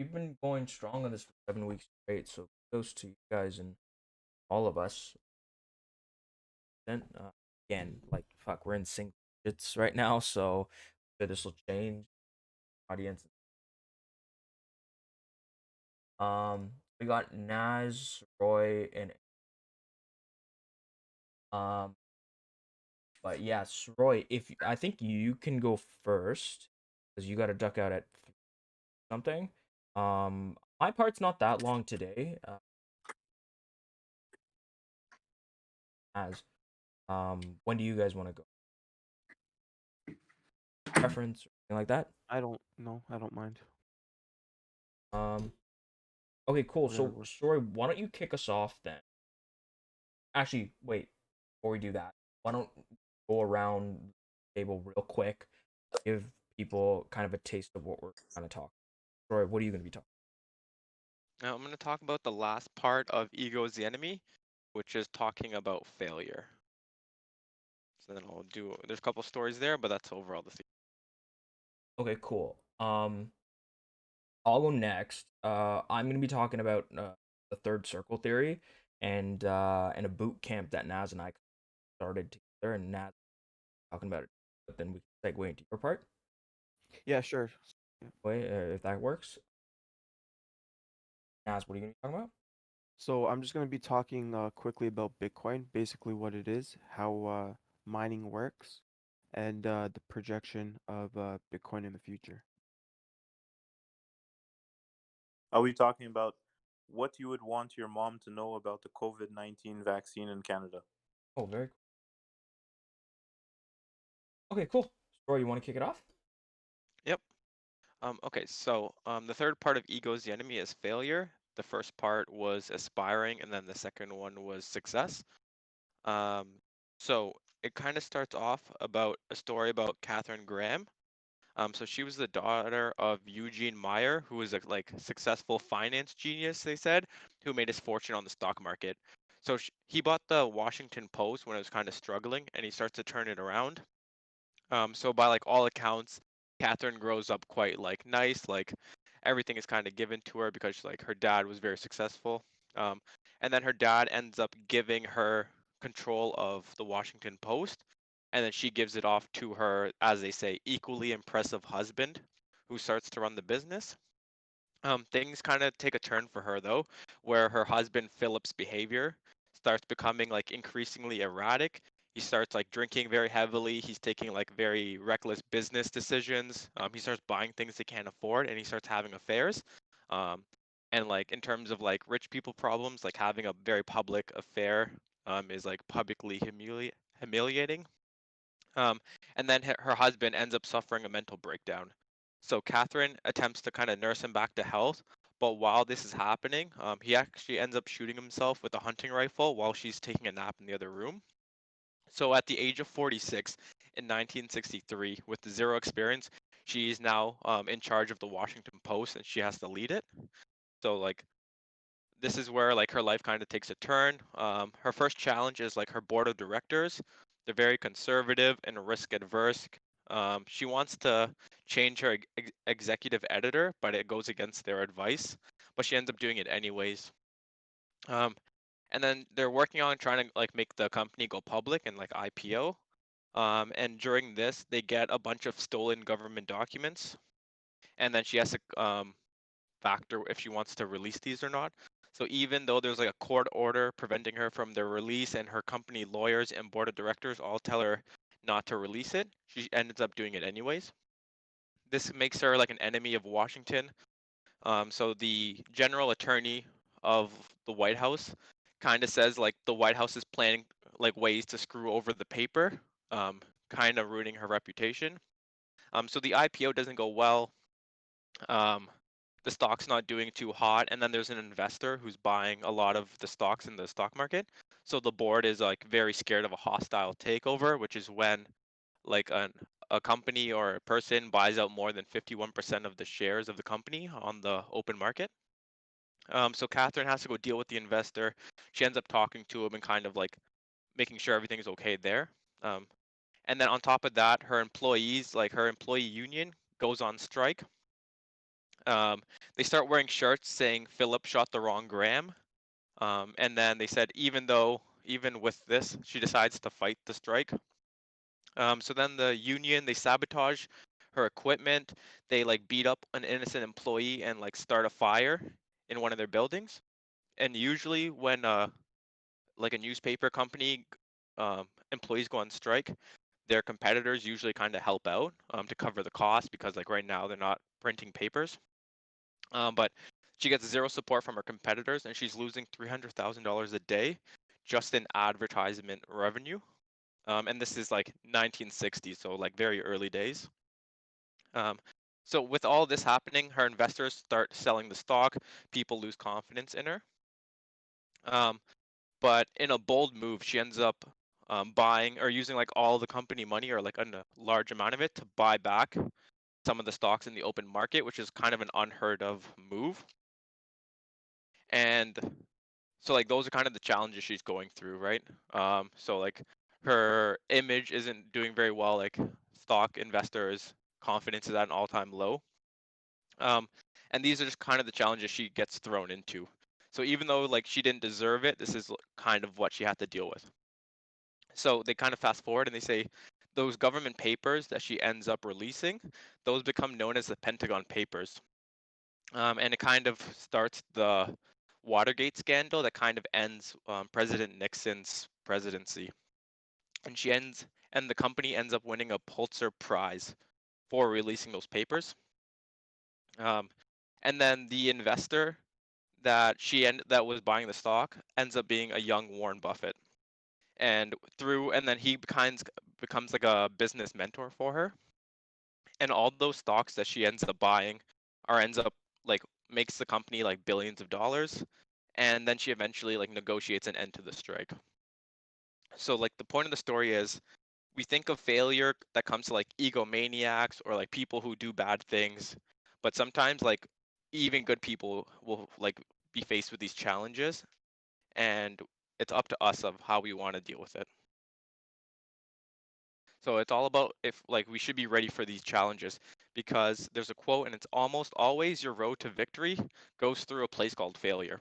we've been going strong on this for 7 weeks straight. So kudos to you guys and all of us. Then again, like fuck, we're in sync digits right now, so this will change audience. We got Naz, Roy, and um, but yes, Roy. If I think you can go first because you got to duck out at something. My part's not that long today. As when do you guys want to go? Preference or anything like that? I don't know. I don't mind. Um, okay, cool. Whatever So, works. Story, why don't you kick us off then? Actually, wait. Before we do that, why don't go around the table real quick, give people kind of a taste of what we're kind of talking. Story, what are you going to be talking? Now I'm going to talk about the last part of Ego is the Enemy, which is talking about failure. So then there's a couple stories there, but that's overall the theme. Okay, cool. I'll go next. I'm going to be talking about the third circle theory and a boot camp that Naz and I started together, and Naz talking about it. But then we can segue into your part. Yeah, sure. Yeah. Wait, if that works. Naz, what are you going to be talking about? So I'm just going to be talking quickly about Bitcoin, basically what it is, how mining works, and the projection of Bitcoin in the future. Are we talking about what you would want your mom to know about the COVID-19 vaccine in Canada? Oh, very cool. Okay, cool. Story, you want to kick it off? Yep. Okay, so the third part of Ego is the Enemy is failure. The first part was aspiring, and then the second one was success. Um, so it kind of starts off about a story about Catherine Graham. So she was the daughter of Eugene Meyer, who was a like successful finance genius, they said, who made his fortune on the stock market. So he bought the Washington Post when it was kind of struggling, and he starts to turn it around. So by like all accounts, Catherine grows up quite like nice, like everything is kind of given to her because like her dad was very successful. Um, and then her dad ends up giving her control of the Washington Post, and then she gives it off to her, as they say, equally impressive husband, who starts to run the business. Things kind of take a turn for her though, where her husband Philip's behavior starts becoming like increasingly erratic. He starts like drinking very heavily. He's taking like very reckless business decisions. He starts buying things he can't afford, and he starts having affairs. Um, and like in terms of like rich people problems, like having a very public affair is like publicly humiliating. Um, and then her husband ends up suffering a mental breakdown. So Catherine attempts to kind of nurse him back to health, but while this is happening, he actually ends up shooting himself with a hunting rifle while she's taking a nap in the other room. So at the age of 46 in 1963, with zero experience, she's now in charge of the Washington Post, and she has to lead it. So like this is where like her life kind of takes a turn. Her first challenge is like her board of directors. They're very conservative and risk adverse. She wants to change her executive editor, but it goes against their advice. But she ends up doing it anyways. Um, and then they're working on trying to like make the company go public and like IPO. And during this, they get a bunch of stolen government documents, and then she has to factor if she wants to release these or not. So even though there's like a court order preventing her from their release, and her company lawyers and board of directors all tell her not to release it, she ends up doing it anyways. This makes her like an enemy of Washington. So the general attorney of the White House kind of says like the White House is planning like ways to screw over the paper, kind of ruining her reputation. So the IPO doesn't go well. Um, the stock's not doing too hot, and then there's an investor who's buying a lot of the stocks in the stock market. So the board is like very scared of a hostile takeover, which is when like a company or a person buys out more than 51% of the shares of the company on the open market. So Catherine has to go deal with the investor. She ends up talking to him and kind of like making sure everything is okay there. Um, and then on top of that, her employees, like her employee union, goes on strike. They start wearing shirts saying Philip shot the wrong gram. And then they said even with this, she decides to fight the strike. So then the union, they sabotage her equipment. They like beat up an innocent employee and like start a fire in one of their buildings. And usually when like a newspaper company employees go on strike, their competitors usually kind of help out to cover the cost because like right now they're not printing papers. But she gets zero support from her competitors, and she's losing $300,000 a day just in advertisement revenue. And this is like 1960, so like very early days. So with all this happening, her investors start selling the stock. People lose confidence in her. But in a bold move, she ends up buying or using like all the company money or like a large amount of it to buy back some of the stocks in the open market, which is kind of an unheard of move. And so like those are kind of the challenges she's going through, right? So like her image isn't doing very well, like stock investors' confidence is at an all-time low. And these are just kind of the challenges she gets thrown into. So even though like she didn't deserve it, this is kind of what she had to deal with. So they kind of fast forward and they say those government papers that she ends up releasing, those become known as the Pentagon Papers. And it kind of starts the Watergate scandal that kind of ends President Nixon's presidency. And the company ends up winning a Pulitzer Prize for releasing those papers. And then the investor that was buying the stock ends up being a young Warren Buffett. And then he becomes like a business mentor for her. And all those stocks that she ends up buying ends up like makes the company like billions of dollars, and then she eventually like negotiates an end to the strike. So like the point of the story is we think of failure that comes to like egomaniacs or like people who do bad things, but sometimes like even good people will like be faced with these challenges, and it's up to us of how we want to deal with it. So it's all about if like we should be ready for these challenges because there's a quote and it's almost always your road to victory goes through a place called failure.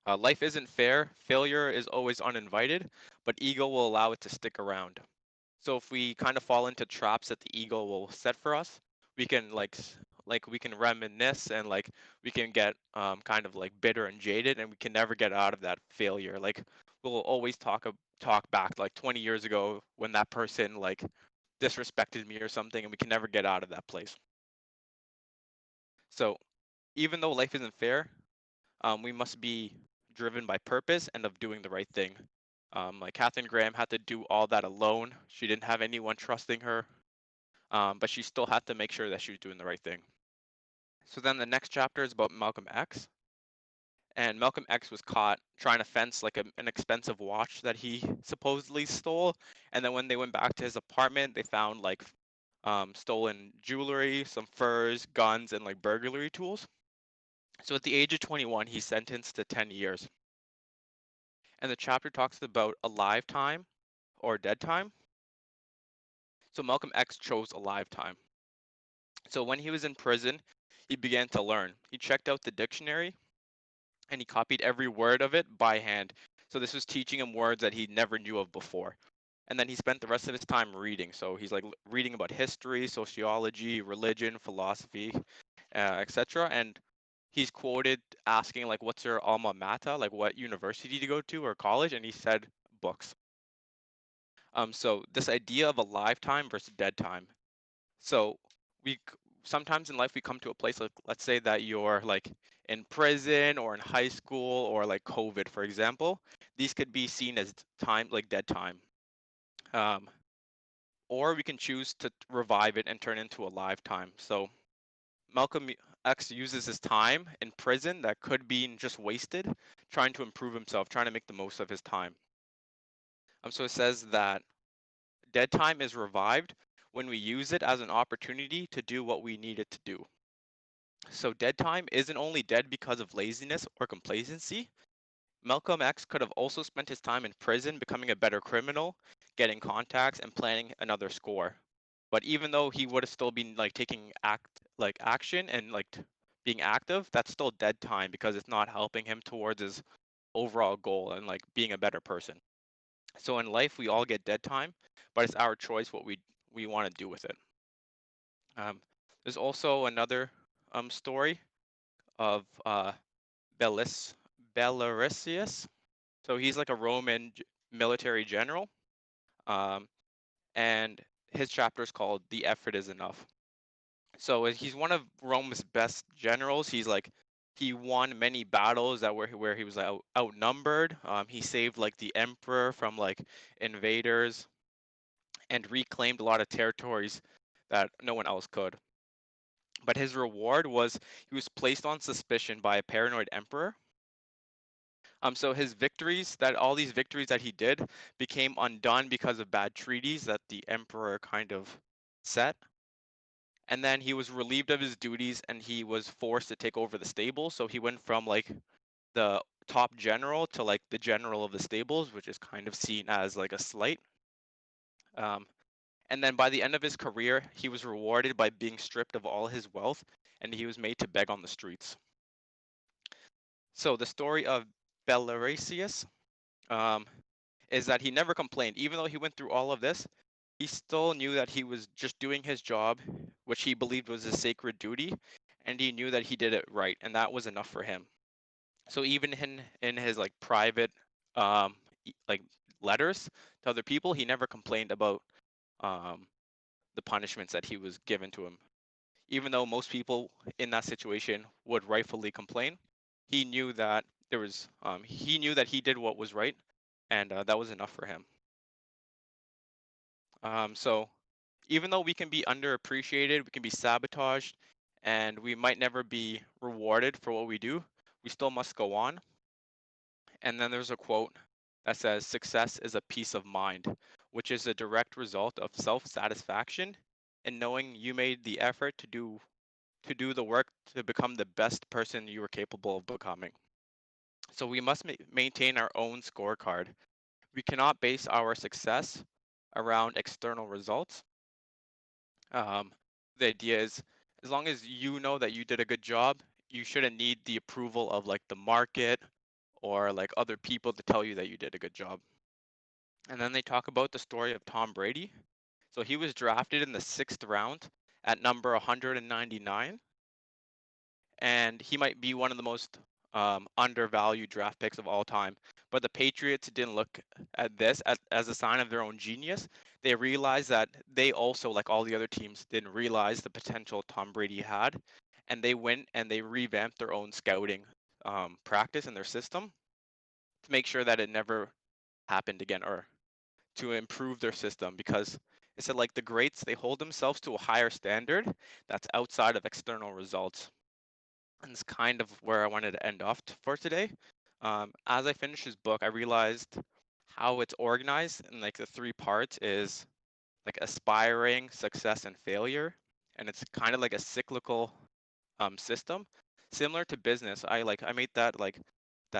Life isn't fair. Failure is always uninvited, but ego will allow it to stick around. So if we kind of fall into traps that the ego will set for us, we can we can reminisce and like we can get kind of like bitter and jaded, and we can never get out of that failure. Like we'll always talk back like 20 years ago when that person like disrespected me or something, and we can never get out of that place. So even though life isn't fair, we must be driven by purpose and of doing the right thing. Like Catherine Graham had to do all that alone. She didn't have anyone trusting her, but she still had to make sure that she was doing the right thing. So then the next chapter is about Malcolm X. And Malcolm X was caught trying to fence like an expensive watch that he supposedly stole. And then when they went back to his apartment, they found like stolen jewelry, some furs, guns, and like burglary tools. So at the age of 21, he's sentenced to 10 years. And the chapter talks about alive time or dead time. So Malcolm X chose alive time. So when he was in prison, he began to learn. He checked out the dictionary and he copied every word of it by hand. So this was teaching him words that he never knew of before. And then he spent the rest of his time reading. So he's like reading about history, sociology, religion, philosophy, etc. And he's quoted asking like, "What's your alma mater? Like, what university to go to or college?" And he said, "Books." So this idea of a lifetime versus dead time. So we sometimes in life we come to a place like let's say that you're like in prison or in high school or like COVID, for example. These could be seen as time like dead time. Um, or we can choose to revive it and turn it into a lifetime. So Malcolm X uses his time in prison that could be just wasted, trying to improve himself, trying to make the most of his time. So it says that dead time is revived when we use it as an opportunity to do what we need it to do. So dead time isn't only dead because of laziness or complacency. Malcolm X could have also spent his time in prison becoming a better criminal, getting contacts, and planning another score. But even though he would have still been like taking action and being active, that's still dead time because it's not helping him towards his overall goal and like being a better person. So in life, we all get dead time, but it's our choice what we want to do with it. There's also another story of Belis Belaricius. So he's like a Roman military general, um, and his chapter is called "The Effort Is Enough." So he's one of Rome's best generals. He won many battles that were where he was outnumbered. He saved like the emperor from like invaders and reclaimed a lot of territories that no one else could. But his reward was he was placed on suspicion by a paranoid emperor. So his victories, that all these victories that he did, became undone because of bad treaties that the emperor kind of set. And then he was relieved of his duties and he was forced to take over the stable. So he went from like the top general to like the general of the stables, which is kind of seen as like a slight. Um, and then by the end of his career, he was rewarded by being stripped of all his wealth and he was made to beg on the streets. So the story of Belarius um, is that he never complained. Even though he went through all of this, he still knew that he was just doing his job, which he believed was his sacred duty, and he knew that he did it right, and that was enough for him. So even in his like private um like letters to other people, he never complained about um the punishments that he was given to him. Even though most people in that situation would rightfully complain, he knew that he knew that he did what was right, and that was enough for him. So even though we can be underappreciated, we can be sabotaged, and we might never be rewarded for what we do, we still must go on. And then there's a quote that says, "Success is a peace of mind," which is a direct result of self-satisfaction and knowing you made the effort to do the work to become the best person you are capable of becoming. So we must maintain our own scorecard. We cannot base our success around external results. Um, the idea is, as long as you know that you did a good job, you shouldn't need the approval of like the market or like other people to tell you that you did a good job. And then they talk about the story of Tom Brady. So he was drafted in the 6th round at number 199, and he might be one of the most undervalued draft picks of all time. But the Patriots didn't look at this as a sign of their own genius. They realized that they also, like all the other teams, didn't realize the potential Tom Brady had, and they went and they revamped their own scouting practice and their system to make sure that it never happened again, or to improve their system, because it said like the greats, they hold themselves to a higher standard that's outside of external results. And it's kind of where I wanted to end off for today. As I finished this book, I realized how it's organized, and like the three parts is like aspiring, success, and failure. And it's kind of like a cyclical system, similar to business. I made that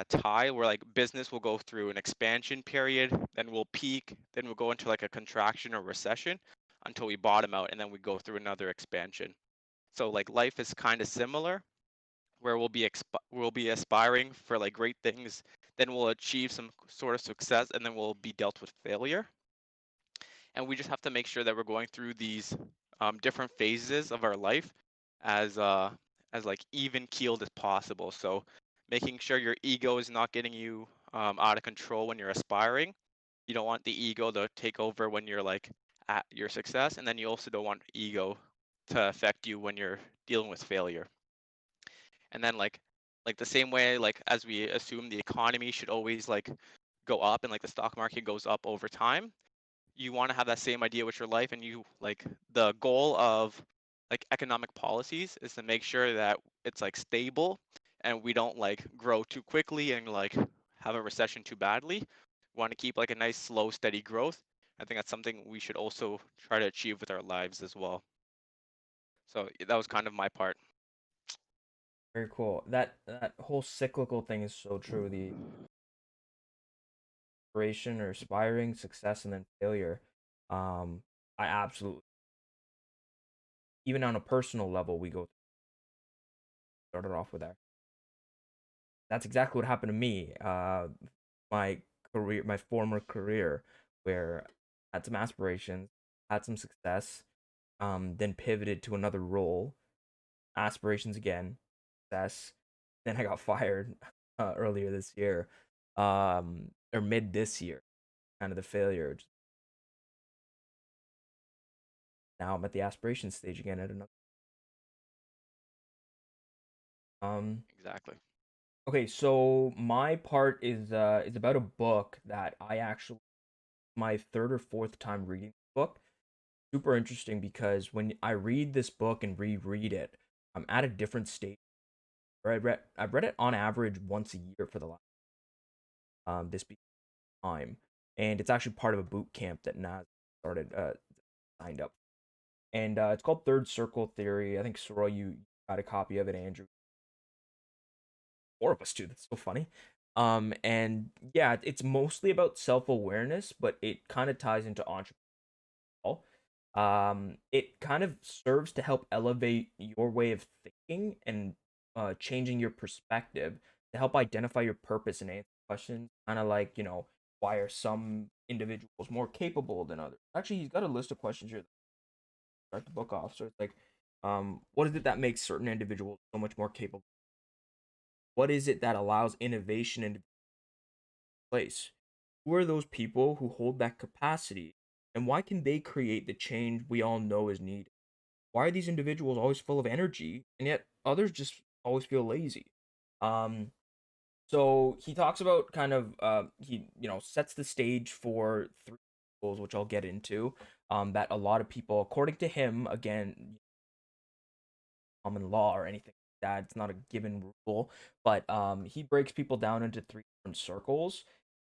tie where like business will go through an expansion period, then we'll peak, then we'll go into like a contraction or recession until we bottom out, and then we go through another expansion. So like life is kind of similar, where we'll be aspiring for like great things, then we'll achieve some sort of success, and then we'll be dealt with failure. And we just have to make sure that we're going through these different phases of our life as like even keeled as possible. So making sure your ego is not getting you out of control when you're aspiring. You don't want the ego to take over when you're like at your success, and then you also don't want ego to affect you when you're dealing with failure. And then like the same way, like as we assume the economy should always like go up and like the stock market goes up over time, you want to have that same idea with your life. And you like the goal of like economic policies is to make sure that it's like stable and we don't like grow too quickly and like have a recession too badly. We want to keep like a nice slow steady growth. I think that's something we should also try to achieve with our lives as well. So that was kind of my part. Very cool. That whole cyclical thing is so true. The inspiration or aspiring, success, and then failure. I absolutely even on a personal level, we go started off with that. That's exactly what happened to me. My career, my former career, where I had some aspirations, had some success, then pivoted to another role, aspirations again, success. Then I got fired earlier this year, or mid this year, kind of the failure. Now I'm at the aspiration stage again at another. Um, Exactly. okay, so my part is about a book that I actually my third or fourth time reading the book. Super interesting because when I read this book and reread it, I'm at a different stage. I've read it on average once a year for the last this time, and it's actually part of a boot camp that Naz started signed up, and it's called Third Circle Theory. I think Sorrel, you got a copy of it, Andrew. Four of us too. That's so funny. And yeah, it's mostly about self awareness, but it kind of ties into entrepreneurship. It kind of serves to help elevate your way of thinking and changing your perspective to help identify your purpose and answer questions. Kind of like, why are some individuals more capable than others? Actually, he's got a list of questions here that start the book off. So it's like, what is it that makes certain individuals so much more capable? What is it that allows innovation into place? Who are those people who hold that capacity? And why can they create the change we all know is needed? Why are these individuals always full of energy and yet others just always feel lazy? Um, so he talks about kind of he sets the stage for three goals, which I'll get into. That a lot of people, according to him, again, common law or anything like that. It's not a given rule, but he breaks people down into three different circles.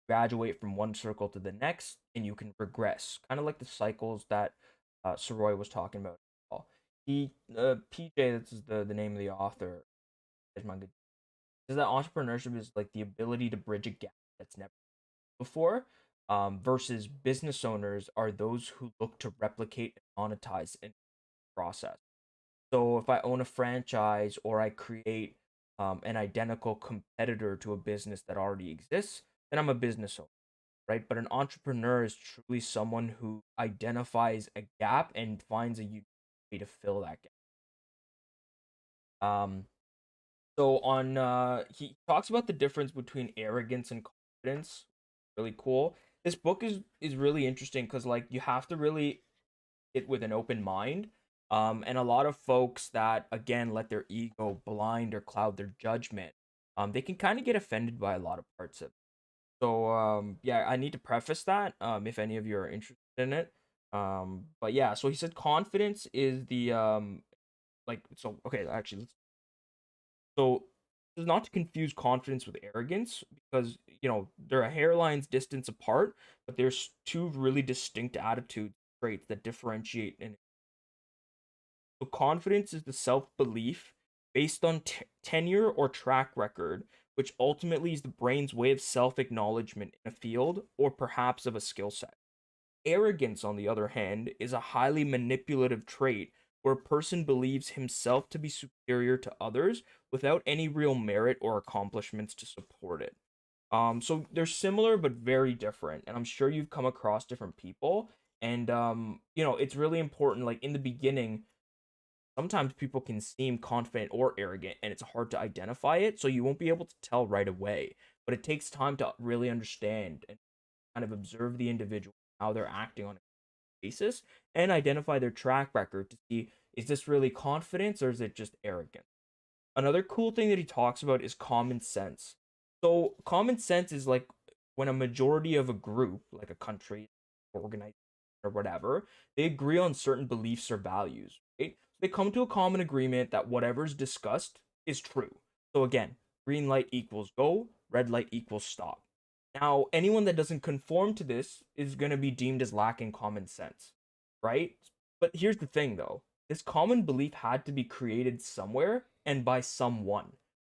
Graduate from one circle to the next, and you can regress, kind of like the cycles that Soroy was talking about. He PJ, this is the name of the author. Is my good. Is that entrepreneurship is like the ability to bridge a gap that's never before. Versus business owners are those who look to replicate and monetize in process. So if I own a franchise or I create an identical competitor to a business that already exists, then I'm a business owner, right? But an entrepreneur is truly someone who identifies a gap and finds a unique way to fill that gap. Um, so on he talks about the difference between arrogance and confidence. Really cool. This book is really interesting because like you have to really it with an open mind. And a lot of folks that again let their ego blind or cloud their judgment, they can kind of get offended by a lot of parts of it. So yeah, I need to preface that if any of you are interested in it. But yeah, so he said confidence is the like so okay, actually so is not to confuse confidence with arrogance because they're a hairline's distance apart, but there's two really distinct attitude traits that differentiate and so confidence is the self-belief based on tenure or track record, which ultimately is the brain's way of self-acknowledgement in a field or perhaps of a skill set. Arrogance, on the other hand, is a highly manipulative trait where a person believes himself to be superior to others without any real merit or accomplishments to support it. So they're similar but very different, and I'm sure you've come across different people. And it's really important. Like in the beginning, sometimes people can seem confident or arrogant and it's hard to identify it, so you won't be able to tell right away, but it takes time to really understand and kind of observe the individual, how they're acting on a basis, and identify their track record to see, is this really confidence or is it just arrogance? Another cool thing that he talks about is common sense. So common sense is like when a majority of a group, like a country, organization, or whatever, they agree on certain beliefs or values, right? So they come to a common agreement that whatever's discussed is true. So again, green light equals go, red light equals stop. Now, anyone that doesn't conform to this is going to be deemed as lacking common sense, right? But here's the thing though, this common belief had to be created somewhere and by someone.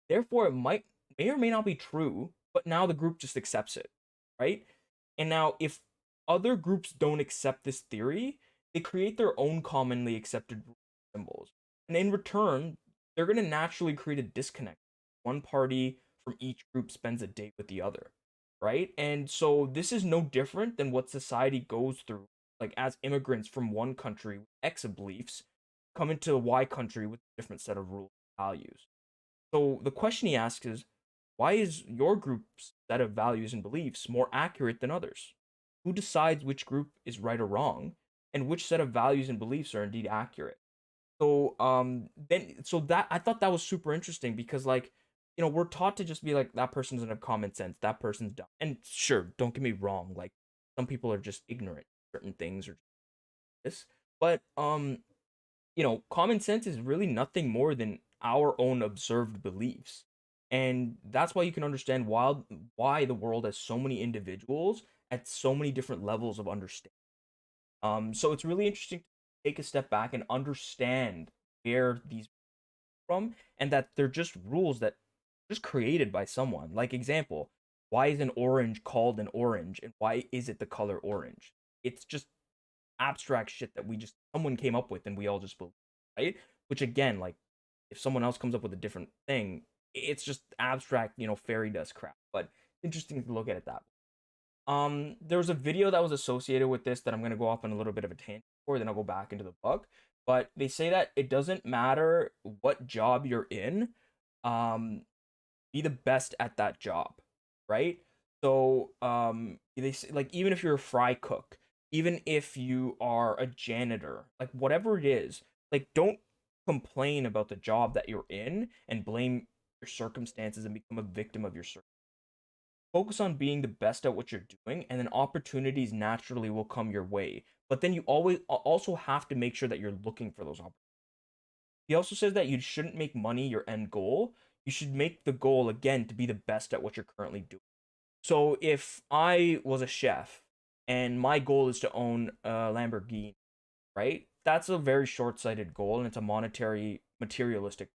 Therefore, it may or may not be true, but now the group just accepts it, right? And now, if other groups don't accept this theory, they create their own commonly accepted rule. symbols. And in return, they're going to naturally create a disconnect. One party from each group spends a day with the other, right? And so this is no different than what society goes through, like as immigrants from one country with X beliefs come into a Y country with a different set of rules and values. So the question he asks is, why is your group's set of values and beliefs more accurate than others? Who decides which group is right or wrong, and which set of values and beliefs are indeed accurate? So that I thought that was super interesting because like, we're taught to just be like that person doesn't have common sense, that person's dumb. And sure, don't get me wrong, like some people are just ignorant of certain things or this. But common sense is really nothing more than our own observed beliefs. And that's why you can understand why the world has so many individuals at so many different levels of understanding. So it's really interesting to take a step back and understand where these from and that they're just rules that just created by someone. Like example, why is an orange called an orange and why is it the color orange? It's just abstract shit that we just someone came up with and we all just believe, right? Which again, like if someone else comes up with a different thing, it's just abstract, fairy dust crap. But interesting to look at it that way. There was a video that was associated with this that I'm gonna go off on a little bit of a tangent for, then I'll go back into the book. But they say that it doesn't matter what job you're in, um, be the best at that job, right? So they say, like even if you're a fry cook, even if you are a janitor, like whatever it is, like don't complain about the job that you're in and blame your circumstances and become a victim of your circumstances. Focus on being the best at what you're doing, and then opportunities naturally will come your way. But then you always also have to make sure that you're looking for those opportunities. He also says that you shouldn't make money your end goal. You should make the goal again to be the best at what you're currently doing. So if I was a chef and my goal is to own a Lamborghini, right? That's a very short-sighted goal and it's a monetary materialistic.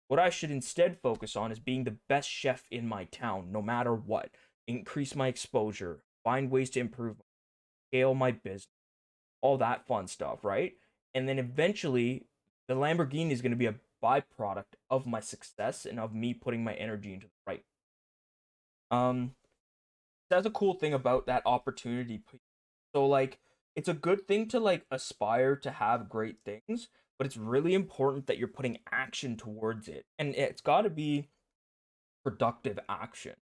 What I should instead focus on is being the best chef in my town no matter what. Increase my exposure, find ways to improve, scale my business, all that fun stuff, right? And then eventually, the Lamborghini is going to be a byproduct of my success and of me putting my energy into the right. Um, that's a cool thing about that opportunity. So like, it's a good thing to like aspire to have great things, but it's really important that you're putting action towards it, and it's got to be productive action,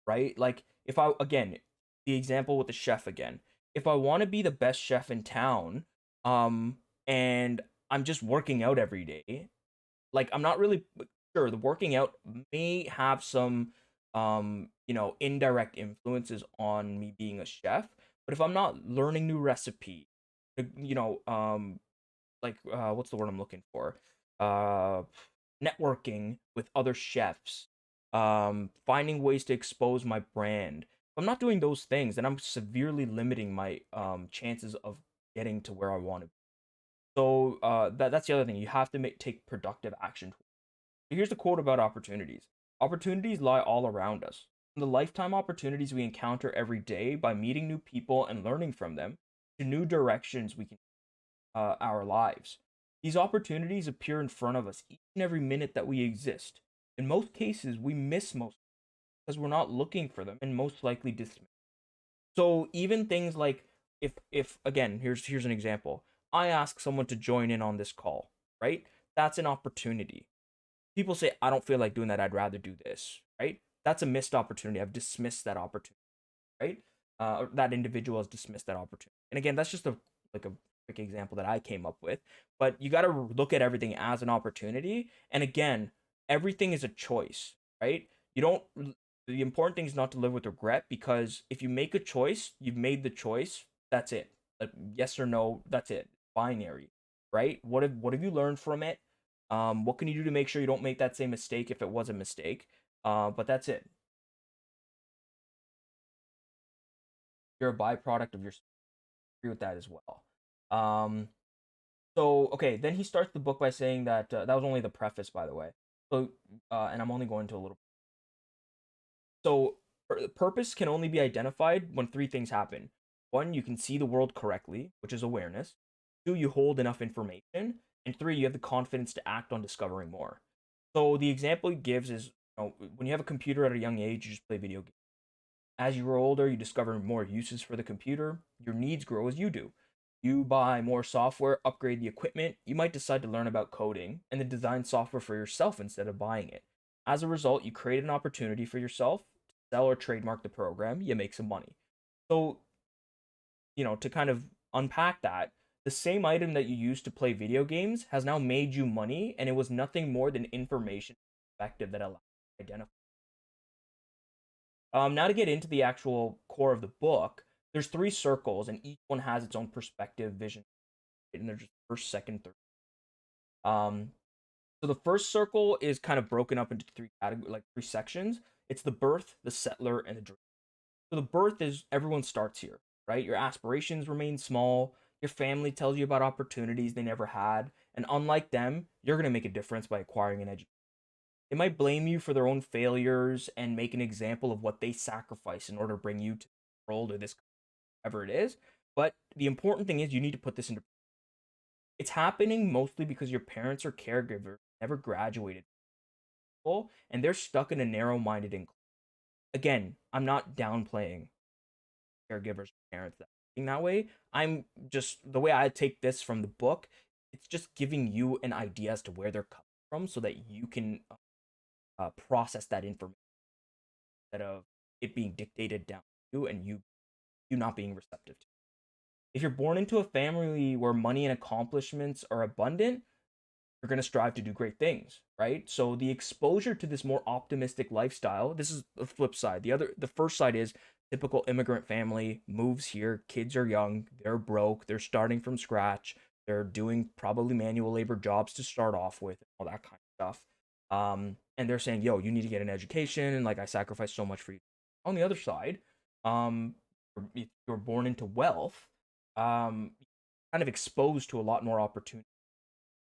right? Like if I again, the example with the chef again. If I want to be the best chef in town, and I'm just working out every day, like I'm not really sure the working out may have some indirect influences on me being a chef, but if I'm not learning new recipe, you know, what's the word I'm looking for? Uh Networking with other chefs, finding ways to expose my brand. If I'm not doing those things, then I'm severely limiting my chances of getting to where I want to be. So that's the other thing. You have to take productive action. Here's the quote about opportunities. Opportunities lie all around us. From the lifetime opportunities we encounter every day by meeting new people and learning from them, to new directions we can our lives. These opportunities appear in front of us each and every minute that we exist. In most cases, we miss most because we're not looking for them and most likely dismiss. So even things like if again, here's an example. I ask someone to join in on this call, right? That's an opportunity. People say I don't feel like doing that, I'd rather do this, right? That's a missed opportunity. I've dismissed that opportunity, right? Or that individual has dismissed that opportunity. And again, that's just a quick example that I came up with. But you got to look at everything as an opportunity. And again, everything is a choice, right? You don't. The important thing is not to live with regret, because if you make a choice, you've made the choice. That's it. Like, yes or no. That's it. Binary, right? What have you learned from it? What can you do to make sure you don't make that same mistake if it was a mistake? But that's it. You're a byproduct of your agree with that as well. Um, so okay, then he starts the book by saying that that was only the preface, by the way. So, and I'm only going to a little. So, purpose can only be identified when three things happen. One, you can see the world correctly, which is awareness. Two, you hold enough information, And 3, you have the confidence to act on discovering more. So the example he gives is, when you have a computer at a young age, you just play video games. As you grow older, you discover more uses for the computer. Your needs grow as you do. You buy more software, upgrade the equipment. You might decide to learn about coding and then design software for yourself instead of buying it. As a result, you create an opportunity for yourself to sell or trademark the program. You make some money. So, to kind of unpack that, the same item that you used to play video games has now made you money, and it was nothing more than information perspective that allowed you to identify. Now to get into the actual core of the book, there's 3 circles, and each one has its own perspective, vision, and they're just first, second, third. Um, so the first circle is kind of broken up into 3 categories, like 3 sections. It's the birth, the settler, and the dream. So the birth is everyone starts here, right? Your aspirations remain small. Your family tells you about opportunities they never had, and unlike them, you're gonna make a difference by acquiring an education. They might blame you for their own failures and make an example of what they sacrifice in order to bring you to the world or this, whatever it is. But the important thing is you need to put this into. It's happening mostly because your parents or caregivers never graduated and they're stuck in a narrow-minded. Again, I'm not downplaying caregivers, parents that think that way. I'm just the way I take this from the book. It's just giving you an idea as to where they're coming from, so that you can process that information instead of it being dictated down to you and you not being receptive to. If you're born into a family where money and accomplishments are abundant, you're going to strive to do great things, right? So the exposure to this more optimistic lifestyle, this is the flip side. The first side is typical immigrant family moves here, kids are young, they're broke, they're starting from scratch, they're doing probably manual labor jobs to start off with, all that kind of stuff. And they're saying, "Yo, you need to get an education, and like I sacrificed so much for you." On the other side, if you're born into wealth, kind of exposed to a lot more opportunity,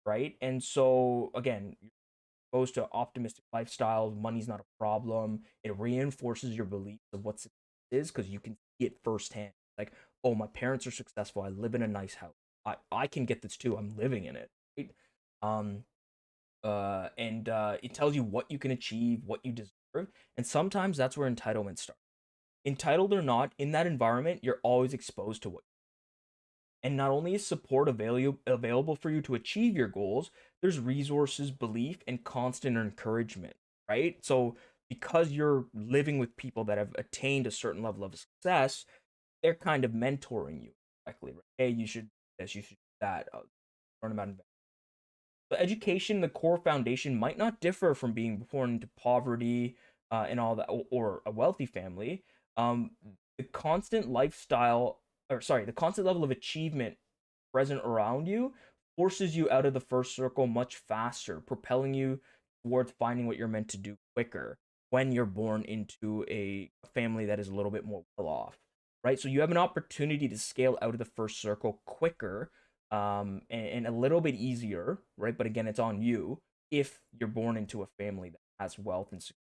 right? And so again, you're exposed to optimistic lifestyles. Money's not a problem. It reinforces your beliefs of what success is because you can see it firsthand. Like, oh, my parents are successful. I live in a nice house. I can get this too. I'm living in it. Right? Um, and It tells you what you can achieve, what you deserve, and sometimes that's where entitlement starts. Entitled or not, in that environment, you're always exposed to what. And not only is support available for you to achieve your goals, there's resources, belief, and constant encouragement, right? So, because you're living with people that have attained a certain level of success, they're kind of mentoring you directly, right? Hey, you should do this, you should do that. Learn about investment. But education, the core foundation, might not differ from being born into poverty and all that, or a wealthy family. The constant lifestyle, or sorry, the constant level of achievement present around you forces you out of the first circle much faster, propelling you towards finding what you're meant to do quicker when you're born into a family that is a little bit more well off, right? So you have an opportunity to scale out of the first circle quicker, and a little bit easier, right? But again, it's on you if you're born into a family that has wealth and security.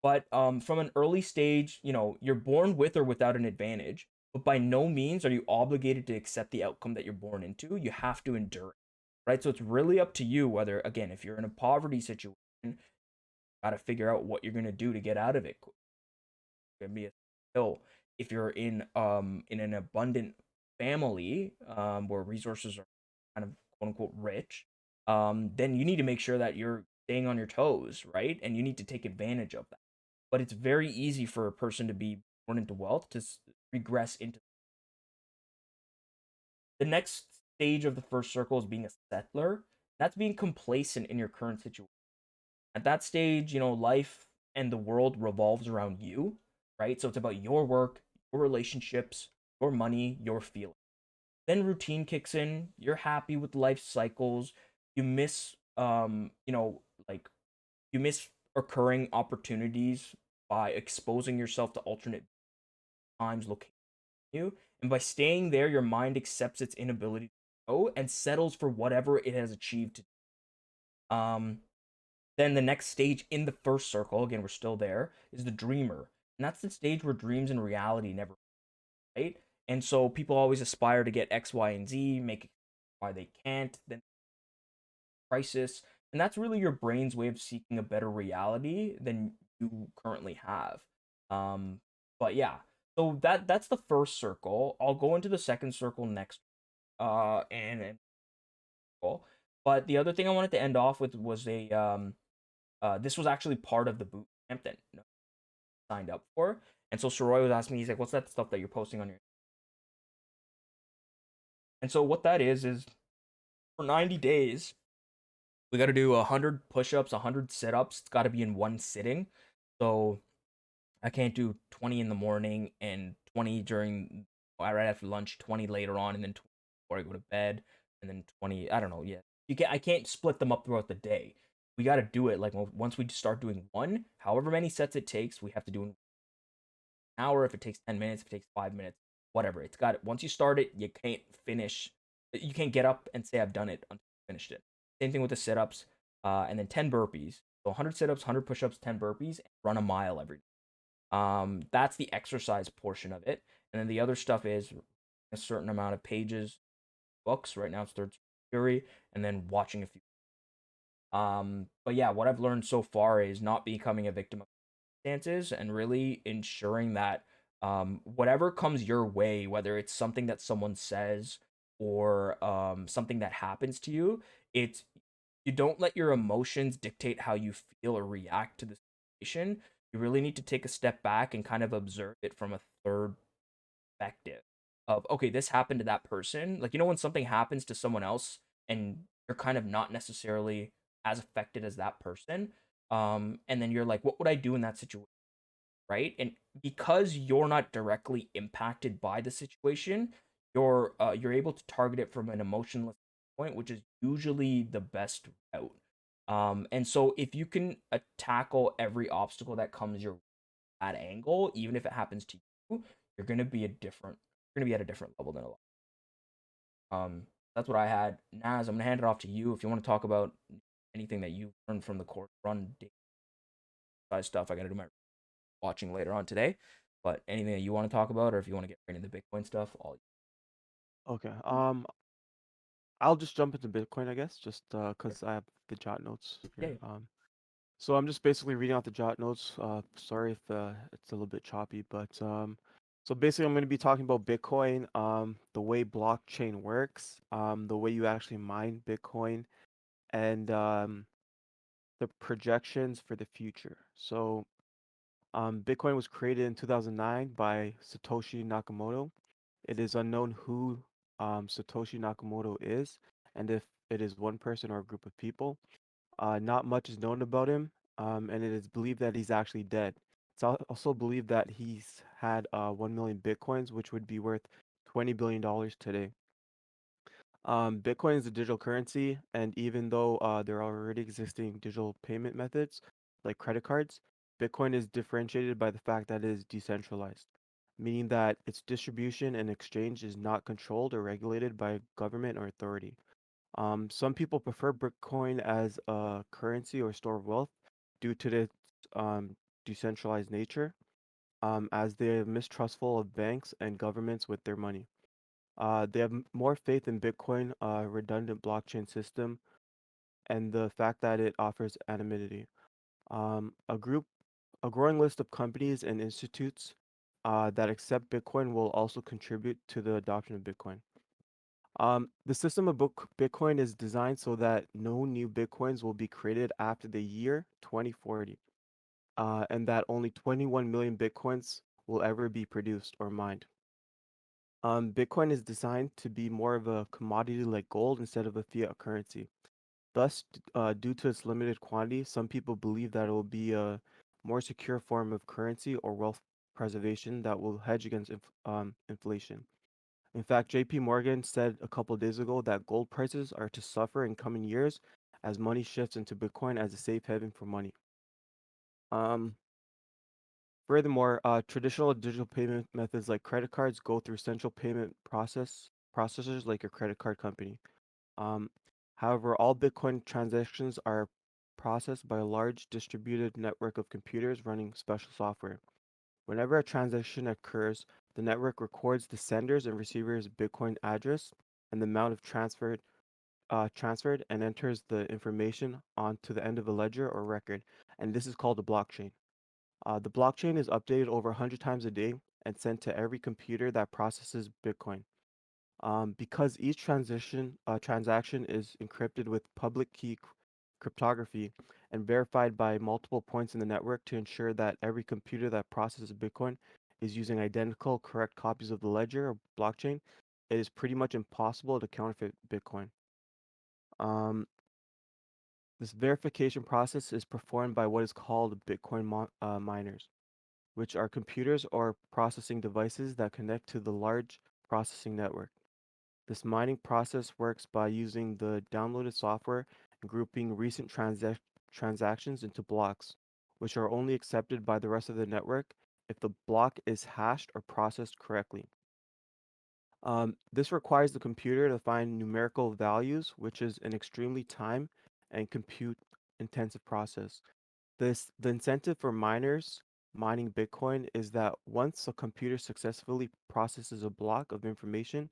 But from an early stage, you're born with or without an advantage, but by no means are you obligated to accept the outcome that you're born into. You have to endure it, right? So it's really up to you whether, again, if you're in a poverty situation, you got to figure out what you're going to do to get out of it. Gonna be a hill. If you're in an abundant family where resources are kind of quote unquote rich, then you need to make sure that you're staying on your toes, right? And you need to take advantage of that. But it's very easy for a person to be born into wealth to regress into. The next stage of the first circle is being a settler. That's being complacent in your current situation. At that stage, life and the world revolves around you, right? So it's about your work, your relationships, your money, your feelings. Then routine kicks in. You're happy with life cycles. You miss, like you miss occurring opportunities by exposing yourself to alternate times, location you, and by staying there, your mind accepts its inability to grow and settles for whatever it has achieved. Um, Then the next stage in the first circle, again, we're still there, is the dreamer. And that's the stage where dreams and reality never, right? And so people always aspire to get X, Y, and Z, make it why they can't. Then crisis, and that's really your brain's way of seeking a better reality than you currently have. Um, but yeah, so that's the first circle. I'll go into the second circle next. And cool. But the other thing I wanted to end off with was this was actually part of the boot camp that I signed up for. And so Soroy was asking me, he's like, "What's that stuff that you're posting on your?" And so what that is for 90 days, we got to do 100 push-ups, 100 sit-ups. It's got to be in one sitting. So I can't do 20 in the morning and 20 during right after lunch, 20 later on, and then 20 before I go to bed, and then 20. I don't know. Yeah, I can't split them up throughout the day. We got to do it like once we start doing one, however many sets it takes, we have to do in an hour. If it takes 10 minutes, if it takes 5 minutes, whatever. It's got it. Once you start it, you can't finish. You can't get up and say I've done it until you finished it. Same thing with the sit-ups, and then 10 burpees. So 100 sit-ups, 100 push-ups, 10 burpees, and run a mile every day. That's the exercise portion of it, and then the other stuff is a certain amount of pages, books. Right now it's Third Fury, and then watching a few. But yeah, what I've learned so far is not becoming a victim of circumstances and really ensuring that whatever comes your way, whether it's something that someone says or something that happens to you, it's you don't let your emotions dictate how you feel or react to the situation. You really need to take a step back and kind of observe it from a third perspective of, okay, this happened to that person. Like, when something happens to someone else and you're kind of not necessarily as affected as that person. And then you're like, what would I do in that situation? Right? And because you're not directly impacted by the situation, you're able to target it from an emotionless point, which is usually the best route. And so if you can tackle every obstacle that comes your at angle, even if it happens to you, you're gonna be at a different level than a lot. That's what I had. Naz, I'm gonna hand it off to you if you want to talk about anything that you learned from the course run size stuff. I gotta do my watching later on today. But anything that you want to talk about, or if you want to get right into Bitcoin stuff, all Okay. I'll just jump into Bitcoin, I guess, just yeah, because I have the jot notes yeah, here. So I'm just basically reading out the jot notes. Sorry if it's a little bit choppy, but so basically I'm going to be talking about Bitcoin, the way blockchain works, the way you actually mine Bitcoin, and the projections for the future. So Bitcoin was created in 2009 by Satoshi Nakamoto. It is unknown who Satoshi Nakamoto is, and if it is one person or a group of people. Not much is known about him, and it is believed that he's actually dead. It's also believed that he's had 1 million bitcoins, which would be worth $20 billion today. Bitcoin is a digital currency, and even though there are already existing digital payment methods like credit cards, Bitcoin is differentiated by the fact that it is decentralized, meaning that its distribution and exchange is not controlled or regulated by government or authority. Some people prefer Bitcoin as a currency or store of wealth due to its decentralized nature, as they are mistrustful of banks and governments with their money. They have more faith in Bitcoin, redundant blockchain system, and the fact that it offers anonymity. Um, a group, a growing list of companies and institutes that accept Bitcoin will also contribute to the adoption of Bitcoin. The system of Bitcoin is designed so that no new Bitcoins will be created after the year 2040, and that only 21 million Bitcoins will ever be produced or mined. Bitcoin is designed to be more of a commodity like gold instead of a fiat currency. Thus, due to its limited quantity, some people believe that it will be a more secure form of currency or wealth preservation that will hedge against inflation. In fact, JP Morgan said a couple of days ago that gold prices are to suffer in coming years as money shifts into Bitcoin as a safe haven for money. Um, Furthermore, traditional digital payment methods like credit cards go through central payment processors like a credit card company. Um, However, all Bitcoin transactions are processed by a large distributed network of computers running special software. Whenever a transaction occurs, the network records the sender's and receiver's Bitcoin address and the amount of transferred transferred and enters the information onto the end of a ledger or record, and this is called a blockchain. The blockchain is updated over 100 times a day and sent to every computer that processes Bitcoin. Because each transaction is encrypted with public key cryptography and verified by multiple points in the network to ensure that every computer that processes Bitcoin is using identical correct copies of the ledger or blockchain, it is pretty much impossible to counterfeit Bitcoin. Um, this verification process is performed by what is called Bitcoin miners, which are computers or processing devices that connect to the large processing network. This mining process works by using the downloaded software and grouping recent transactions into blocks, which are only accepted by the rest of the network if the block is hashed or processed correctly. This requires the computer to find numerical values, which is an extremely time and compute intensive process. The incentive for miners mining Bitcoin is that once a computer successfully processes a block of information,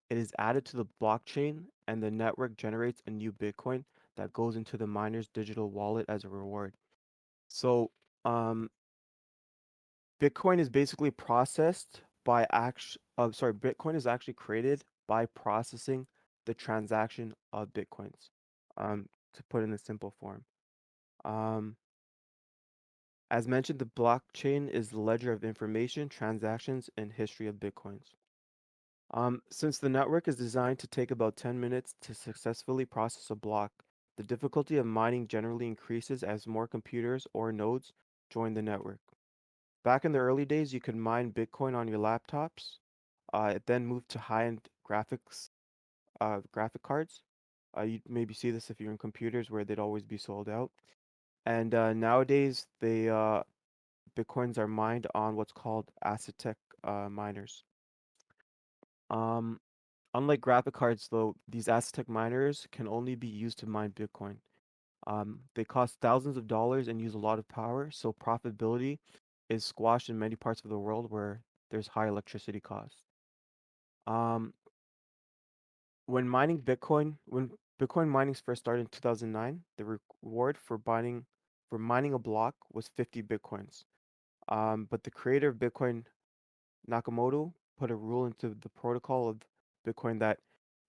it is added to the blockchain and the network generates a new Bitcoin that goes into the miner's digital wallet as a reward. So, um, Bitcoin is basically processed by Bitcoin is actually created by processing the transaction of Bitcoins. To put in a simple form. Um, as mentioned, the blockchain is the ledger of information, transactions, and history of Bitcoins. Since the network is designed to take about 10 minutes to successfully process a block, the difficulty of mining generally increases as more computers or nodes join the network. Back in the early days, you could mine Bitcoin on your laptops. It then moved to high-end graphic cards. You'd maybe see this if you're in computers where they'd always be sold out. And nowadays, Bitcoins are mined on what's called Tech miners. Um, Unlike graphic cards, though, these Aztec miners can only be used to mine Bitcoin. They cost thousands of dollars and use a lot of power, so profitability is squashed in many parts of the world where there's high electricity costs. Um, when Bitcoin mining first started in 2009, the reward for mining a block was 50 Bitcoins. But the creator of Bitcoin, Nakamoto, put a rule into the protocol of Bitcoin that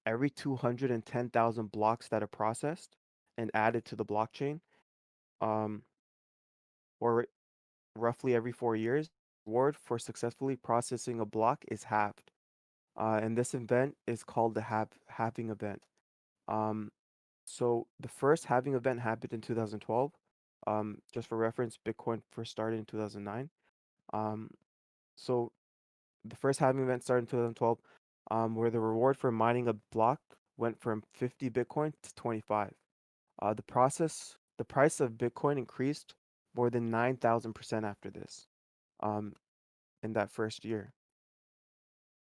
every 210,000 blocks that are processed and added to the blockchain, um, or roughly every 4 years, reward for successfully processing a block is halved. And this event is called the halving event. Um, so the first halving event happened in 2012. Just for reference, Bitcoin first started in 2009. Um, so the first halving event started in 2012, where the reward for mining a block went from 50 Bitcoin to 25. The price of Bitcoin increased more than 9,000% after this, um, in that first year.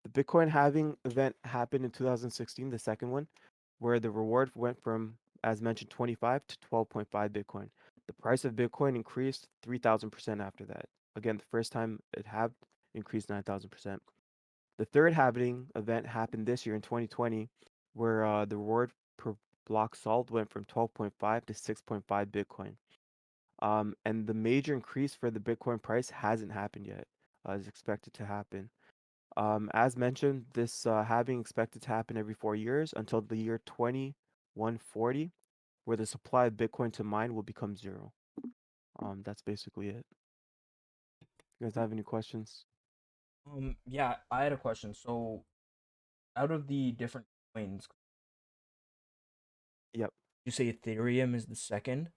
The Bitcoin halving event happened in 2016, the second one, where the reward went from, as mentioned, 25 to 12.5 Bitcoin. The price of Bitcoin increased 3,000% after that. Again, the first time it halved, increased 9,000%. The third halving event happened this year in 2020, where the reward per block solved went from 12.5 to 6.5 Bitcoin. And the major increase for the Bitcoin price hasn't happened yet, is expected to happen. As mentioned, this halving expected to happen every 4 years until the year 2140, where the supply of Bitcoin to mine will become zero. That's basically it. You guys have any questions? Yeah, I had a question. So, out of the different coins, Yep. you say Ethereum is the second?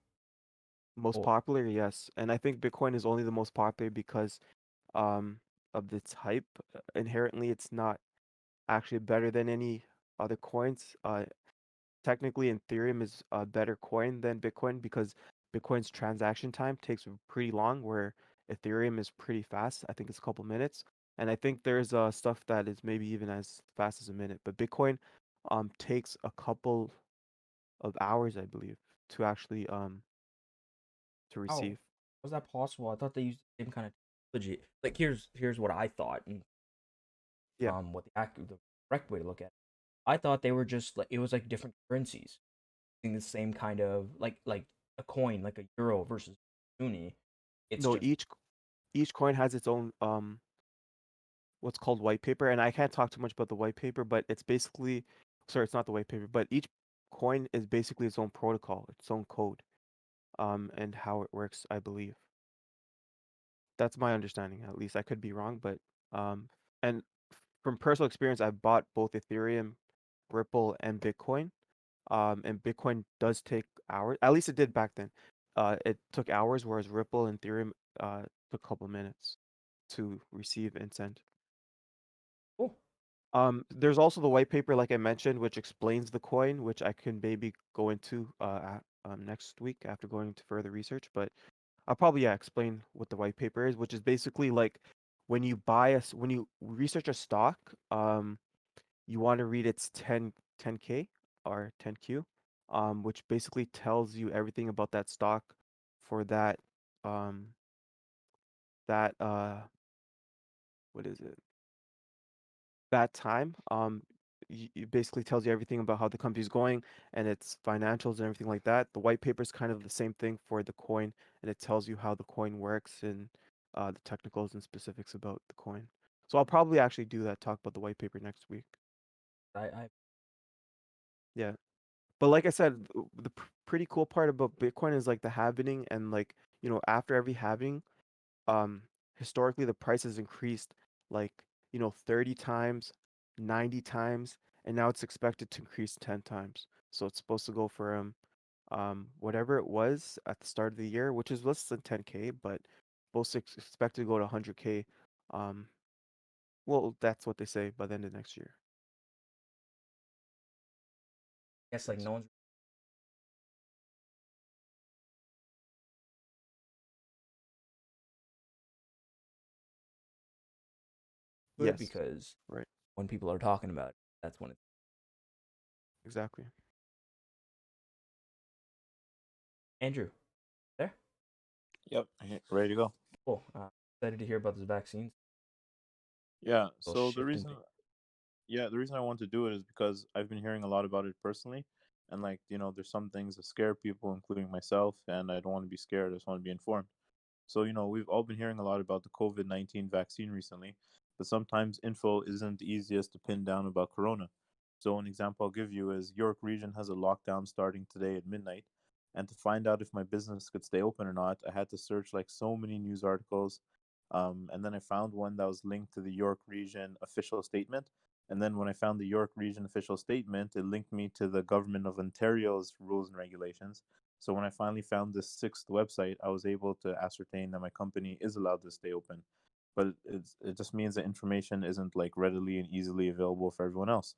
Most Oh, popular, yes. And I think Bitcoin is only the most popular because um, of its hype. Inherently, it's not actually better than any other coins. Technically, Ethereum is a better coin than Bitcoin because Bitcoin's transaction time takes pretty long, where Ethereum is pretty fast. I think it's a couple minutes. And I think there's stuff that is maybe even as fast as a minute. But Bitcoin takes a couple of hours, I believe, to actually to how receive. was that possible? I thought they used the same kind of technology. Like, here's what I thought, and Yeah. what the correct way to look at it. I thought they were just like it was like different currencies using the same kind of like a coin, like a euro versus uni. It's No, just each coin has its own what's called white paper, and I can't talk too much about the white paper, but it's basically, sorry, it's not the white paper, but each coin is basically its own protocol, its own code, and how it works, I believe. That's my understanding, at least. I could be wrong, but um, and from personal experience, I've bought both Ethereum, Ripple, and Bitcoin. And Bitcoin does take hours. At least it did back then. It took hours, whereas Ripple and Ethereum took a couple minutes to receive and send. cool. There's also the white paper, like I mentioned, which explains the coin, which I can maybe go into next week after going into further research. But I'll probably explain what the white paper is, which is basically like when you when you research a stock, you want to read its 10K or 10Q, which basically tells you everything about that stock for um that what is it? That time. It basically tells you everything about how the company's going and its financials and everything like that. The white paper is kind of the same thing for the coin, and it tells you how the coin works and the technicals and specifics about the coin. So I'll probably actually do that, talk about the white paper next week. I Yeah. But like I said, the pretty cool part about Bitcoin is like the halving and like, after every halving, um, historically the price has increased like, 30 times, 90 times, and now it's expected to increase 10 times. So it's supposed to go from whatever it was at the start of the year, which is less than 10K, but both expected to go to 100K. Um, well, that's what they say by the end of next year. guess like no one's good Yes, because right, when people are talking about it, that's when it's exactly. Andrew. There? Yep, ready to go. Cool. Excited to hear about this vaccine. Yeah. Little So shift in things. the reason I want to do it is because I've been hearing a lot about it personally, and like there's some things that scare people, including myself, and I don't want to be scared. I just want to be informed. So, we've all been hearing a lot about the COVID-19 vaccine recently, but sometimes info isn't the easiest to pin down about corona. So, an example I'll give you is York Region has a lockdown starting today at midnight. And to find out if my business could stay open or not, I had to search like so many news articles. And then I found one that was linked to the York Region official statement. And then when I found the York Region official statement, it linked me to the Government of Ontario's rules and regulations. So when I finally found this sixth website, I was able to ascertain that my company is allowed to stay open. But it just means that information isn't like readily and easily available for everyone else.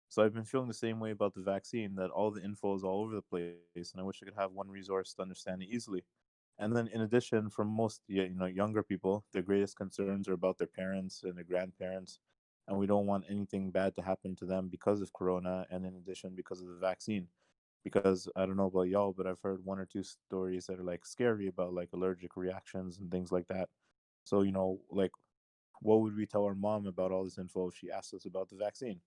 So I've been feeling the same way about the vaccine, that all the info is all over the place, and I wish I could have one resource to understand it easily. And then in addition, for most younger people, their greatest concerns are about their parents and their grandparents, and we don't want anything bad to happen to them because of corona, and in addition because of the vaccine. Because I don't know about y'all, but I've heard one or two stories that are like scary about like allergic reactions and things like that. So, like what would we tell our mom about all this info if she asked us about the vaccine?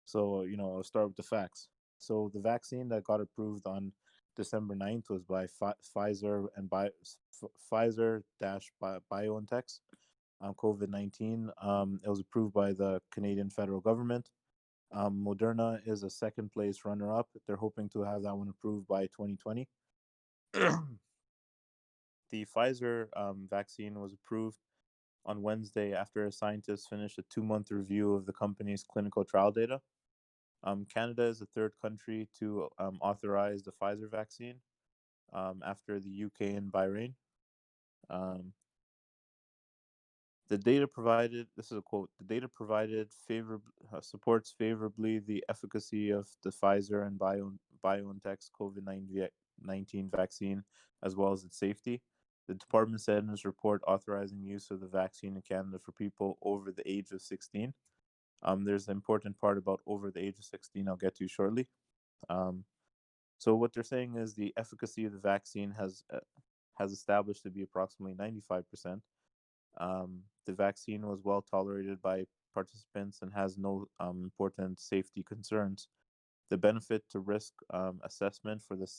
So, I'll start with the facts. So, the vaccine that got approved on December 9th was by Pfizer and Pfizer dash BioNTech COVID-19. It was approved by the Canadian federal government. Moderna is a second place runner up. They're hoping to have that one approved by 2020. The Pfizer vaccine was approved on Wednesday after scientists finished a 2-month review of the company's clinical trial data. Canada is the third country to authorize the Pfizer vaccine after the UK and Bahrain. Um, the data provided, this is a quote, the data provided supports favorably the efficacy of the Pfizer and BioNTech's COVID-19 vaccine, as well as its safety. The department said in its report authorizing use of the vaccine in Canada for people over the age of 16. There's an important part about over the age of 16 I'll get to shortly. Um, so what they're saying is the efficacy of the vaccine has established to be approximately 95%. The vaccine was well tolerated by participants and has no important safety concerns, the benefit to risk assessment for the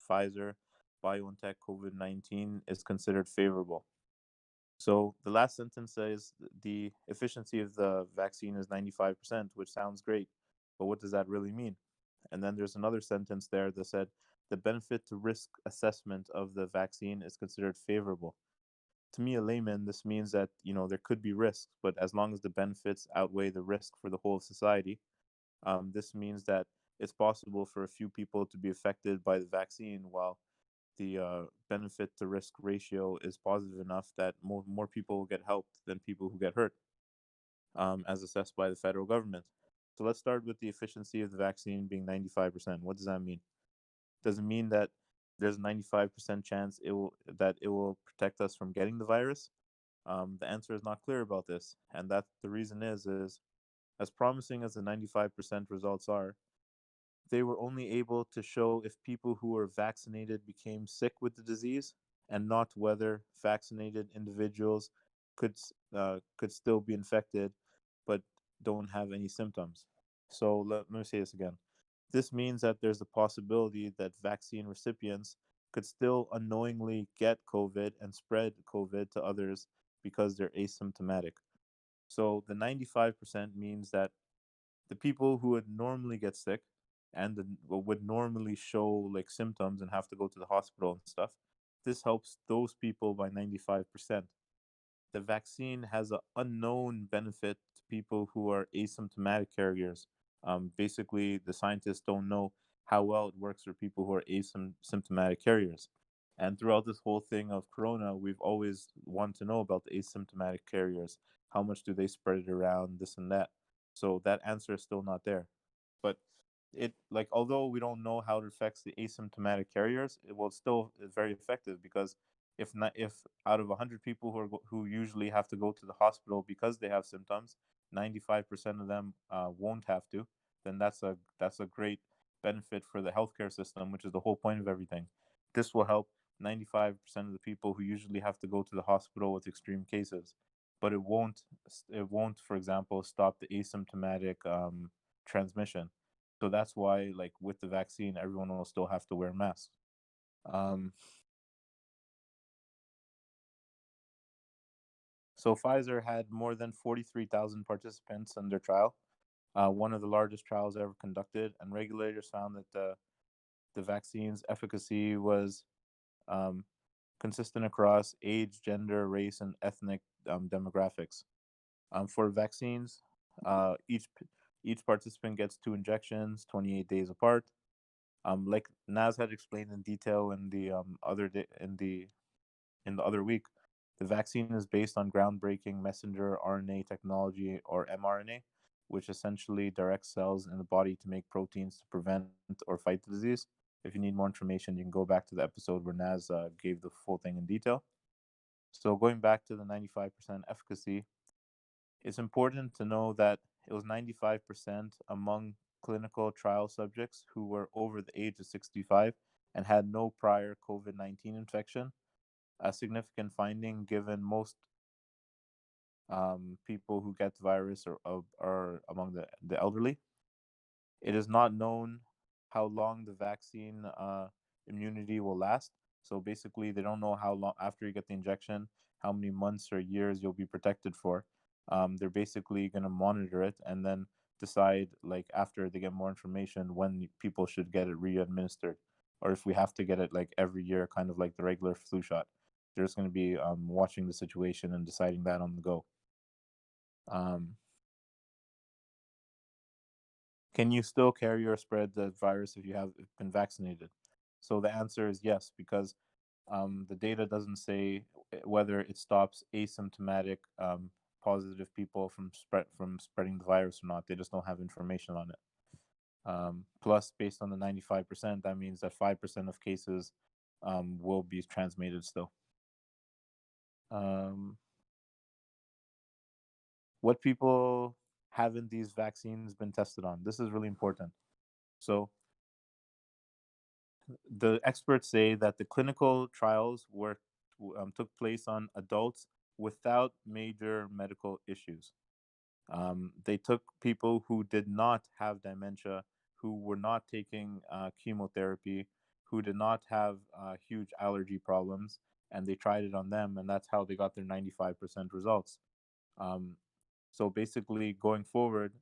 Pfizer BioNTech COVID-19 is considered favorable. So the last sentence says the efficiency of the vaccine is 95%, which sounds great, but what does that really mean? And then there's another sentence there that said the benefit to risk assessment of the vaccine is considered favorable. To me, a layman, this means that there could be risks, but as long as the benefits outweigh the risk for the whole of society, this means that it's possible for a few people to be affected by the vaccine, while the benefit to risk ratio is positive enough that more people will get helped than people who get hurt, as assessed by the federal government. So let's start with the efficiency of the vaccine being 95%. What does that mean? Does it mean that there's a 95% chance it will protect us from getting the virus? The answer is not clear about this, and that the reason is as promising as the 95% results are, they were only able to show if people who were vaccinated became sick with the disease, and not whether vaccinated individuals could still be infected but don't have any symptoms. So let me say this again. This means that there's a possibility that vaccine recipients could still unknowingly get COVID and spread COVID to others because they're asymptomatic. So the 95% means that the people who would normally get sick and would normally show like symptoms and have to go to the hospital and stuff, this helps those people by 95%. The vaccine has an unknown benefit to people who are asymptomatic carriers. Basically, the scientists don't know how well it works for people who are asymptomatic carriers. And throughout this whole thing of Corona, we've always wanted to know about the asymptomatic carriers. How much do they spread it around, this and that? So that answer is still not there. But although we don't know how it affects the asymptomatic carriers, it will still is very effective, because if out of 100 people who usually have to go to the hospital because they have symptoms, 95% of them won't have to, then that's a great benefit for the healthcare system, which is the whole point of everything. This will help 95% of the people who usually have to go to the hospital with extreme cases, but it won't, for example, stop the asymptomatic transmission. So that's why, like with the vaccine, everyone will still have to wear masks. Um, so Pfizer had more than 43,000 participants in their trial, one of the largest trials ever conducted, and regulators found that the vaccine's efficacy was um, consistent across age, gender, race, and ethnic demographics. For vaccines, each participant gets 2 injections, 28 days apart. Like Naz had explained in detail in the other day in the other week, the vaccine is based on groundbreaking messenger RNA technology, or mRNA, which essentially directs cells in the body to make proteins to prevent or fight the disease. If you need more information, you can go back to the episode where Naz gave the full thing in detail. So going back to the 95% efficacy, it's important to know that it was 95% among clinical trial subjects who were over the age of 65 and had no prior COVID-19 infection, a significant finding given most people who get the virus are among the elderly. It is not known how long the vaccine immunity will last. So basically, they don't know how long after you get the injection, how many months or years you'll be protected for. They're basically going to monitor it and then decide, like after they get more information, when people should get it re-administered, or if we have to get it like every year, kind of like the regular flu shot. They're just going to be watching the situation and deciding that on the go. Um, Can you still carry or spread the virus if you have been vaccinated? So the answer is yes, because the data doesn't say whether it stops asymptomatic positive people from spreading the virus or not. They just don't have information on it. Plus, based on the 95%, that means that 5% of cases will be transmitted still. What people haven't these vaccines been tested on? This is really important. So the experts say that the clinical trials took place on adults without major medical issues. They took people who did not have dementia, who were not taking chemotherapy, who did not have huge allergy problems, and they tried it on them, and that's how they got their 95% results. Um, so basically, going forward,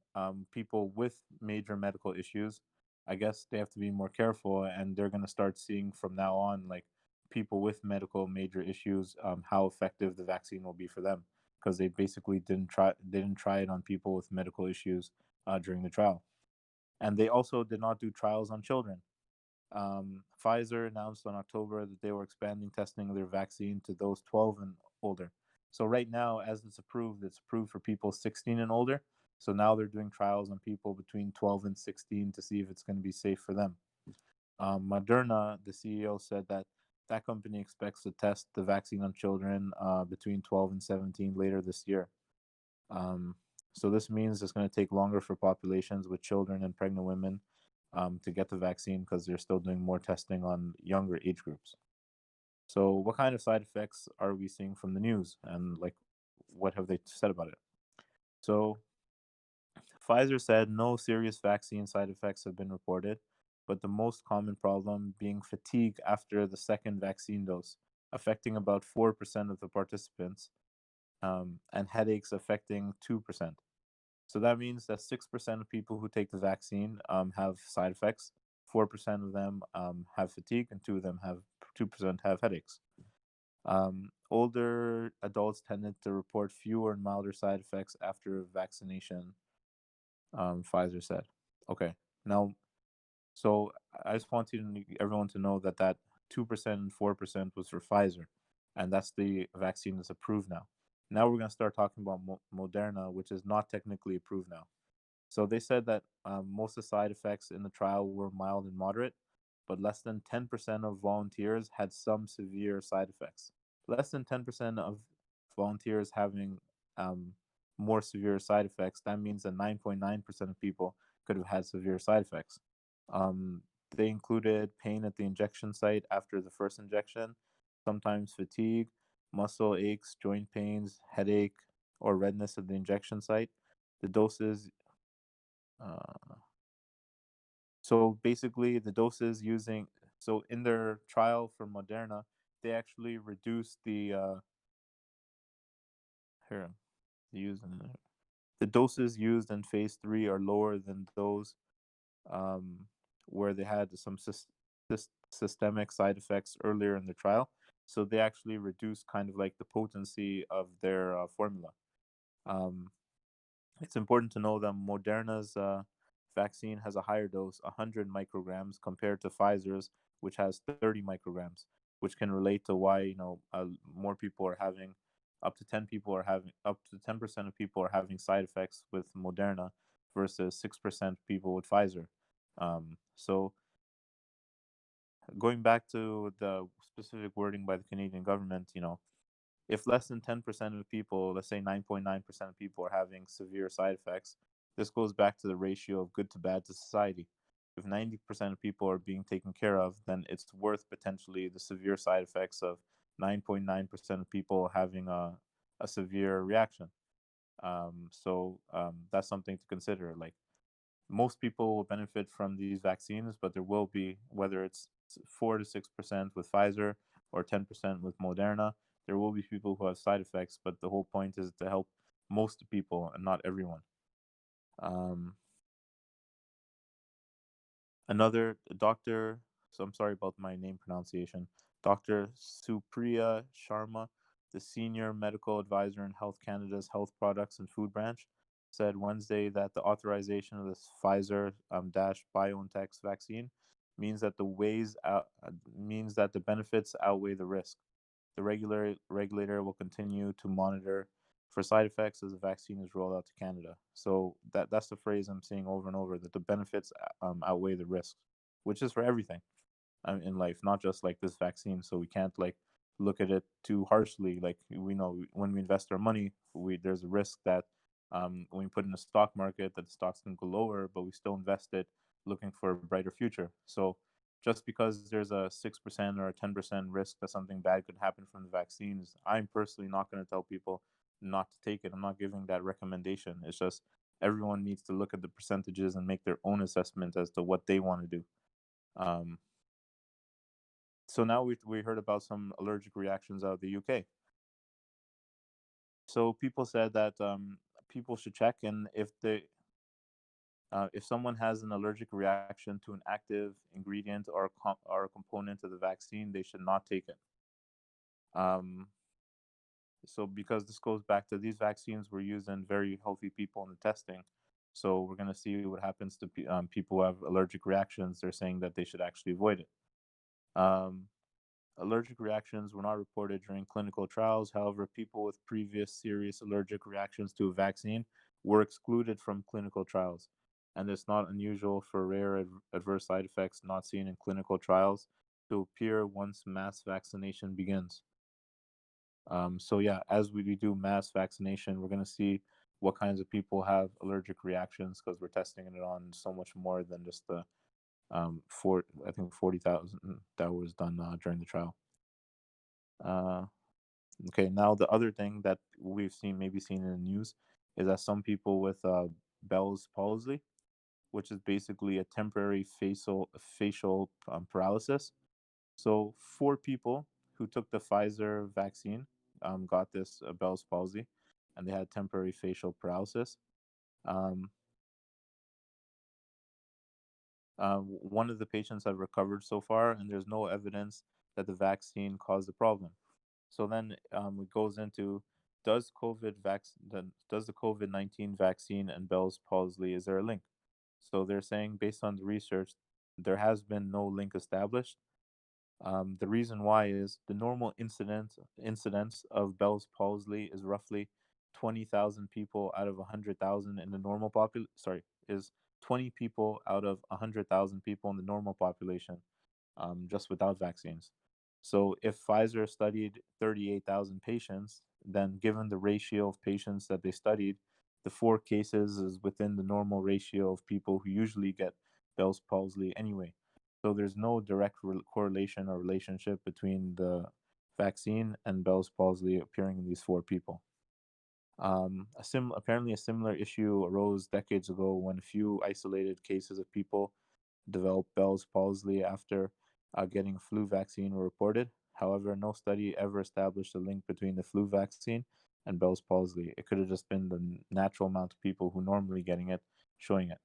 people with major medical issues, I guess they have to be more careful, and they're going to start seeing from now on, like people with medical major issues, how effective the vaccine will be for them, because they basically didn't try it on people with medical issues during the trial, and they also did not do trials on children. Pfizer announced on October that they were expanding testing of their vaccine to those 12 and older. So right now, as it's approved for people 16 and older. So now they're doing trials on people between 12 and 16 to see if it's going to be safe for them. Moderna, the CEO said that that company expects to test the vaccine on children between 12 and 17 later this year. Um, so this means it's going to take longer for populations with children and pregnant women to get the vaccine because they're still doing more testing on younger age groups. So, what kind of side effects are we seeing from the news, and like, what have they said about it? So, Pfizer said no serious vaccine side effects have been reported, but the most common problem being fatigue after the second vaccine dose, affecting about 4% of the participants, and headaches affecting 2%. So that means that 6% of people who take the vaccine have side effects. 4% of them have fatigue, and 2% have headaches. Older adults tended to report fewer and milder side effects after vaccination. Pfizer said. Okay, now, so I just want everyone to know that 2% and 4% was for Pfizer, and that's the vaccine that's approved now. Now we're going to start talking about Moderna, which is not technically approved now. So they said that most of the side effects in the trial were mild and moderate, but less than 10% of volunteers had some severe side effects. Less than 10% of volunteers having um, more severe side effects, that means that 9.9% of people could have had severe side effects. Um, they included pain at the injection site after the first injection, sometimes fatigue, muscle aches, joint pains, headache, or redness at the injection site. The doses uh, so basically, the doses using so in their trial for Moderna, they actually reduced here using the doses used in phase 3 are lower than those um, where they had some systemic side effects earlier in the trial. So they actually reduced kind of like the potency of their formula. Um, It's important to know that Moderna's vaccine has a higher dose, 100 micrograms, compared to Pfizer's, which has 30 micrograms, which can relate to why more people are having up to 10% of people are having side effects with Moderna versus 6% people with Pfizer. So going back to the specific wording by the Canadian government, if less than 10% of people, let's say 9.9% of people, are having severe side effects, this goes back to the ratio of good to bad to society. If 90% of people are being taken care of, then it's worth potentially the severe side effects of 9.9% of people having a severe reaction. So that's something to consider. Like, most people will benefit from these vaccines, but there will be, whether it's 4 to 6% with Pfizer or 10% with Moderna, there will be people who have side effects. But the whole point is to help most people and not everyone. Um, Another doctor, so I'm sorry about my name pronunciation, Dr. Supriya Sharma, the senior medical advisor in Health Canada's Health Products and Food Branch, said Wednesday that the authorization of this Pfizer dash BioNTech's vaccine means that the benefits outweigh the risk. The regulator will continue to monitor for side effects as the vaccine is rolled out to Canada. So that's the phrase I'm seeing over and over, that the benefits outweigh the risks, which is for everything in life, not just like this vaccine. So we can't like look at it too harshly. Like, we know when we invest our money, there's a risk that when we put in the stock market, that the stocks can go lower, but we still invest it looking for a brighter future. So just because there's a 6% or a 10% risk that something bad could happen from the vaccines, I'm personally not going to tell people not to take it. I'm not giving that recommendation. It's just everyone needs to look at the percentages and make their own assessment as to what they want to do. Um, so now we heard about some allergic reactions out of the UK. So people said that people should check, and if someone has an allergic reaction to an active ingredient or a component of the vaccine, they should not take it. Um, so because this goes back to, these vaccines were used in very healthy people in the testing. So we're going to see what happens to people who have allergic reactions. They're saying that they should actually avoid it. Um, Allergic reactions were not reported during clinical trials. However, people with previous serious allergic reactions to a vaccine were excluded from clinical trials. And it's not unusual for rare adverse side effects not seen in clinical trials to appear once mass vaccination begins. So yeah, as we do mass vaccination, we're going to see what kinds of people have allergic reactions, because we're testing it on so much more than just the I think 40,000 that was done during the trial. Uh, okay, now the other thing that we've maybe seen in the news, is that some people with Bell's palsy, which is basically a temporary facial paralysis. So 4 people who took the Pfizer vaccine got this Bell's palsy, and they had temporary facial paralysis. Um, One of the patients have recovered so far, and there's no evidence that the vaccine caused the problem. So then it goes into, does the COVID-19 vaccine and Bell's palsy, is there a link? So they're saying, based on the research, there has been no link established. The reason why is the normal incidence of Bell's palsy is roughly 20,000 people out of 100,000 in the normal population. Sorry, is 20 people out of 100,000 people in the normal population, just without vaccines. So if Pfizer studied 38,000 patients, then given the ratio of patients that they studied, the 4 cases is within the normal ratio of people who usually get Bell's palsy anyway. So there's no direct correlation or relationship between the vaccine and Bell's palsy appearing in these 4 people. Apparently, a similar issue arose decades ago when a few isolated cases of people developed Bell's palsy after getting a flu vaccine were reported. However, no study ever established a link between the flu vaccine and Bell's palsy. It could have just been the natural amount of people who normally getting it showing it.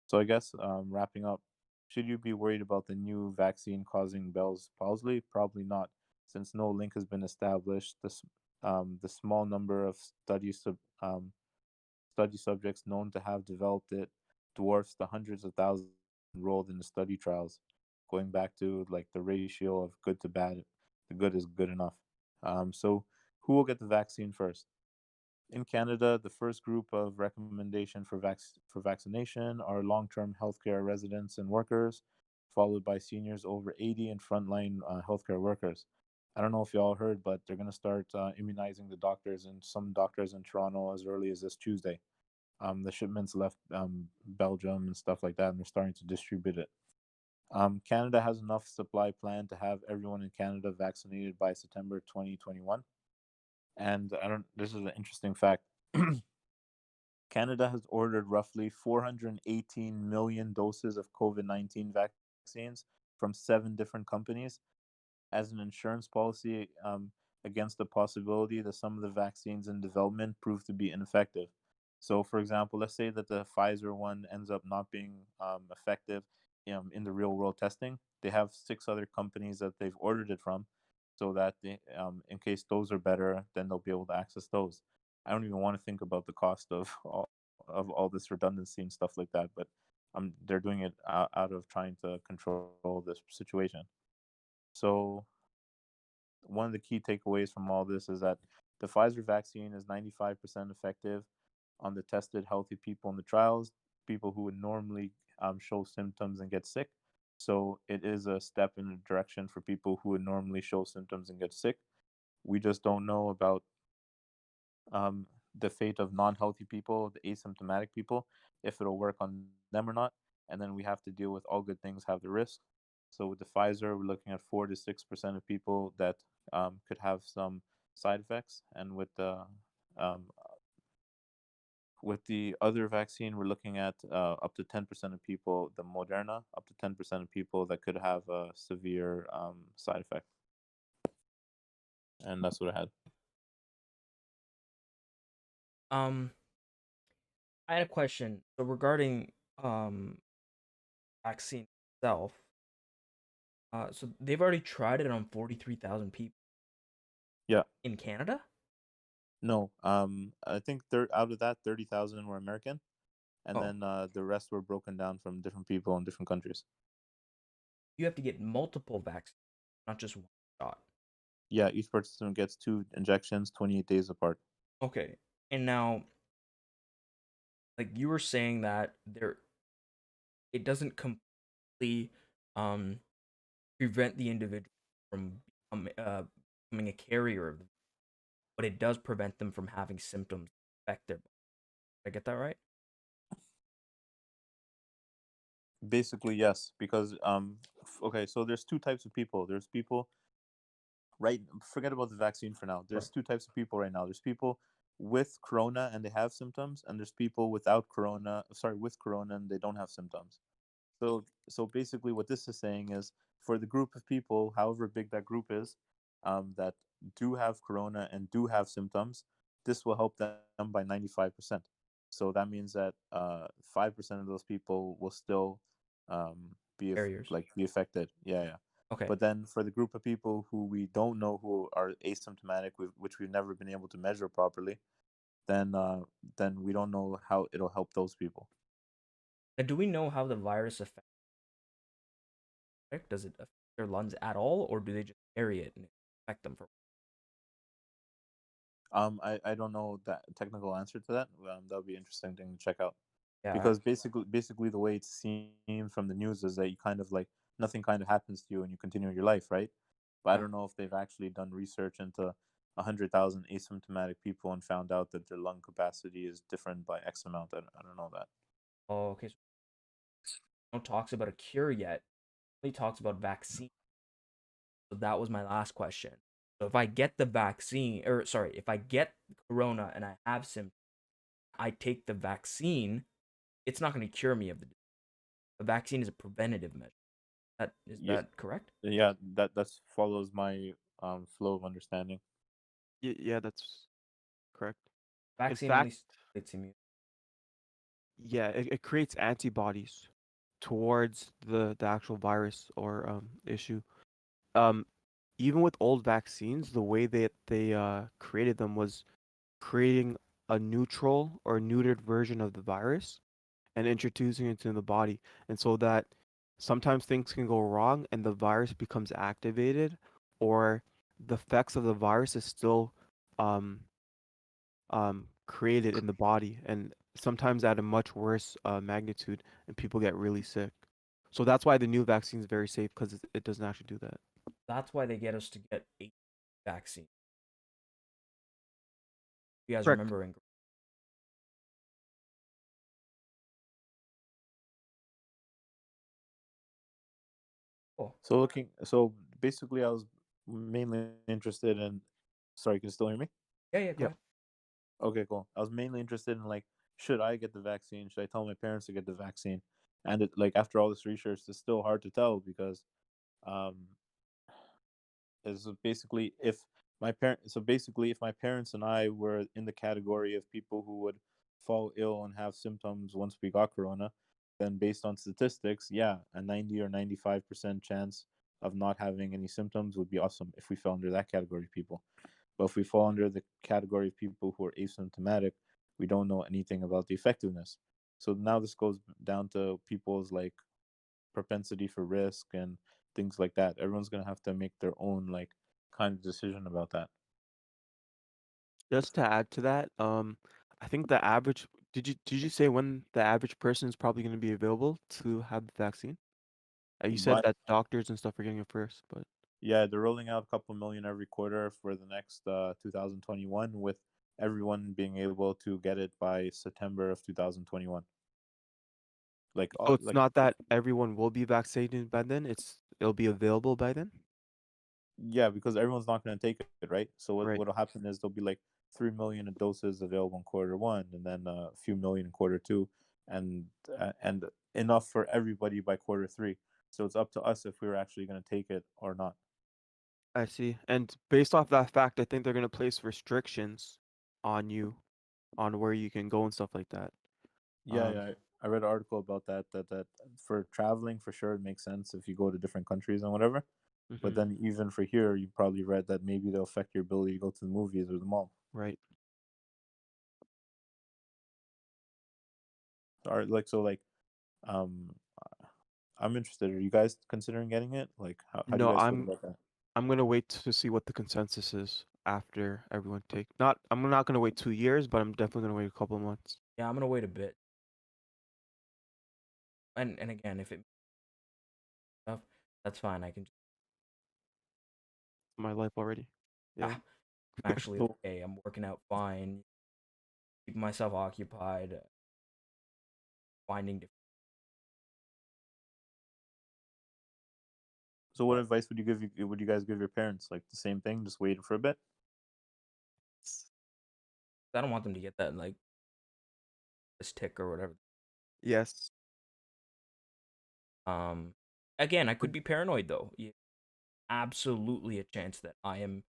So I guess wrapping up, should you be worried about the new vaccine causing Bell's palsy? Probably not, since no link has been established. The small number of study subjects known to have developed it dwarfs the hundreds of thousands enrolled in the study trials, going back to like the ratio of good to bad. The good is good enough. So who will get the vaccine first? In Canada, the first group of recommendation for vaccination are long-term healthcare residents and workers, followed by seniors over 80 and frontline healthcare workers. I don't know if y'all heard, but they're going to start immunizing the doctors, and some doctors in Toronto as early as this Tuesday. The shipments left Belgium and stuff like that, and they're starting to distribute it. Canada has enough supply planned to have everyone in Canada vaccinated by September 2021. And I don't. This is an interesting fact. Canada has ordered roughly 418 million doses of COVID-19 vaccines from 7 different companies as an insurance policy against the possibility that some of the vaccines in development prove to be ineffective. So, for example, let's say that the Pfizer one ends up not being effective in the real world testing. They have 6 other companies that they've ordered it from, so that in case those are better, then they'll be able to access those. I don't even want to think about the cost of all this redundancy and stuff like that, but they're doing it out of trying to control this situation. So one of the key takeaways from all this is that the Pfizer vaccine is 95% effective on the tested healthy people in the trials, people who would normally show symptoms and get sick. So it is a step in the direction for people who would normally show symptoms and get sick. We just don't know about um, the fate of non-healthy people, the asymptomatic people, if it'll work on them or not. And then we have to deal with all good things have the risk. So with the Pfizer, we're looking at 4 to 6% of people that could have some side effects, and with the With the other vaccine, we're looking at up to 10% of people, the Moderna, up to 10% of people that could have a severe side effect. And that's what I had. Um, I had a question. So regarding vaccine itself, so they've already tried it on 43,000 people Yeah. in Canada. No. I think out of that, 30,000 were American, and Oh, then the rest were broken down from different people in different countries. you have to get multiple vaccines, not just one shot. Yeah, each participant gets 2 injections, 28 days apart. Okay. And now, like you were saying that it doesn't completely um prevent the individual from becoming a carrier of the, but it does prevent them from having symptoms that affect their body. Did I get that right? Basically, yes, because okay, so there's two types of people. There's people, right, forget about the vaccine for now. Sure. There's two types of people right now. There's people with corona and they have symptoms, and there's people with corona and they don't have symptoms. So basically, what this is saying is for the group of people, however big that group is, that do have corona and do have symptoms, this will help them by 95%. So that means that 5% of those people will still Carriers. be affected. Yeah, yeah. Okay. But then for the group of people who we don't know who are asymptomatic, which we've never been able to measure properly, then we don't know how it'll help those people. And do we know how the virus affects? Does it affect their lungs at all, or do they just carry it and affect them for? I don't know that technical answer to that. That would be interesting thing to check out. Yeah. Because basically the way it's seen from the news is that you kind of like nothing kind of happens to you and you continue your life, right? But I Yeah. don't know if they've actually done research into 100,000 asymptomatic people and found out that their lung capacity is different by X amount. I don't know that. Oh, okay. So no talks about a cure yet. Only talks about vaccine. So that was my last question. So if I get the vaccine, or sorry, if I get corona and I have symptoms, I take the vaccine. It's not going to cure me of the disease. The vaccine is a preventative measure. That is Yeah, that correct? yeah, that follows my flow of understanding. Yeah, that's correct. In Vaccine fact, only stimulates immune. yeah, it creates antibodies towards the actual virus or issue. Um, Even with old vaccines, the way they created them was creating a neutral or neutered version of the virus and introducing it into the body, and so that sometimes things can go wrong and the virus becomes activated, or the effects of the virus is still um, created in the body, and sometimes at a much worse magnitude, and people get really sick. So that's why the new vaccine is very safe because it doesn't actually do that. That's why they get us to get a vaccine. You guys Correct. remember in cool. So basically, I was mainly interested in. Sorry, can you still hear me? Yeah, go Yep. ahead. Okay, cool. I was mainly interested in like, should I get the vaccine? Should I tell my parents to get the vaccine? And it like after all this research, it's still hard to tell because um, is basically if my parents and I were in the category of people who would fall ill and have symptoms once we got corona, then based on statistics, yeah, a 90 or 95% chance of not having any symptoms would be awesome if we fell under that category of people. But if we fall under the category of people who are asymptomatic, we don't know anything about the effectiveness. So now this goes down to people's like propensity for risk and things like that. Everyone's gonna have to make their own like kind of decision about that. Just to add to that, I think the average. Did you say when the average person is probably going to be available to have the vaccine? You said My that doctors and stuff are getting it first, but Yeah, they're rolling out a couple million every quarter for the next 2021, with everyone being able to get it by September of 2021. so it's Like not that everyone will be vaccinated by then. It'll be available by then. Yeah, because everyone's not going to take it, right? So Right. what'll happen is there'll be like 3 million doses available in quarter 1, and then a few million in quarter 2, and enough for everybody by quarter 3. So it's up to us if we're actually going to take it or not. I see. And based off that fact, I think they're gonna place restrictions on you, on where you can go and stuff like that. Yeah, yeah. I read an article about that for traveling for sure it makes sense if you go to different countries and whatever. But Mhm. then even for here, you probably read that maybe they'll affect your ability to go to the movies or the mall. Right. Or like um I'm interested. Are you guys considering getting it? Like how do you No, guys feel about that? I'm gonna wait to see what the consensus is after everyone take. Not I'm not gonna wait 2 years, but I'm definitely gonna wait a couple of months. Yeah, I'm gonna wait a bit. And again, if it stuff, that's fine. I can just, My life already. Yeah. ah, I'm actually So okay. I'm working out fine, keeping myself occupied, finding different. so what But advice would you guys give your parents? Like the same thing, just wait for a bit? I don't want them to get that like this tick or whatever. Yes. Um, again, I could be paranoid though. Yeah, absolutely a chance that I am,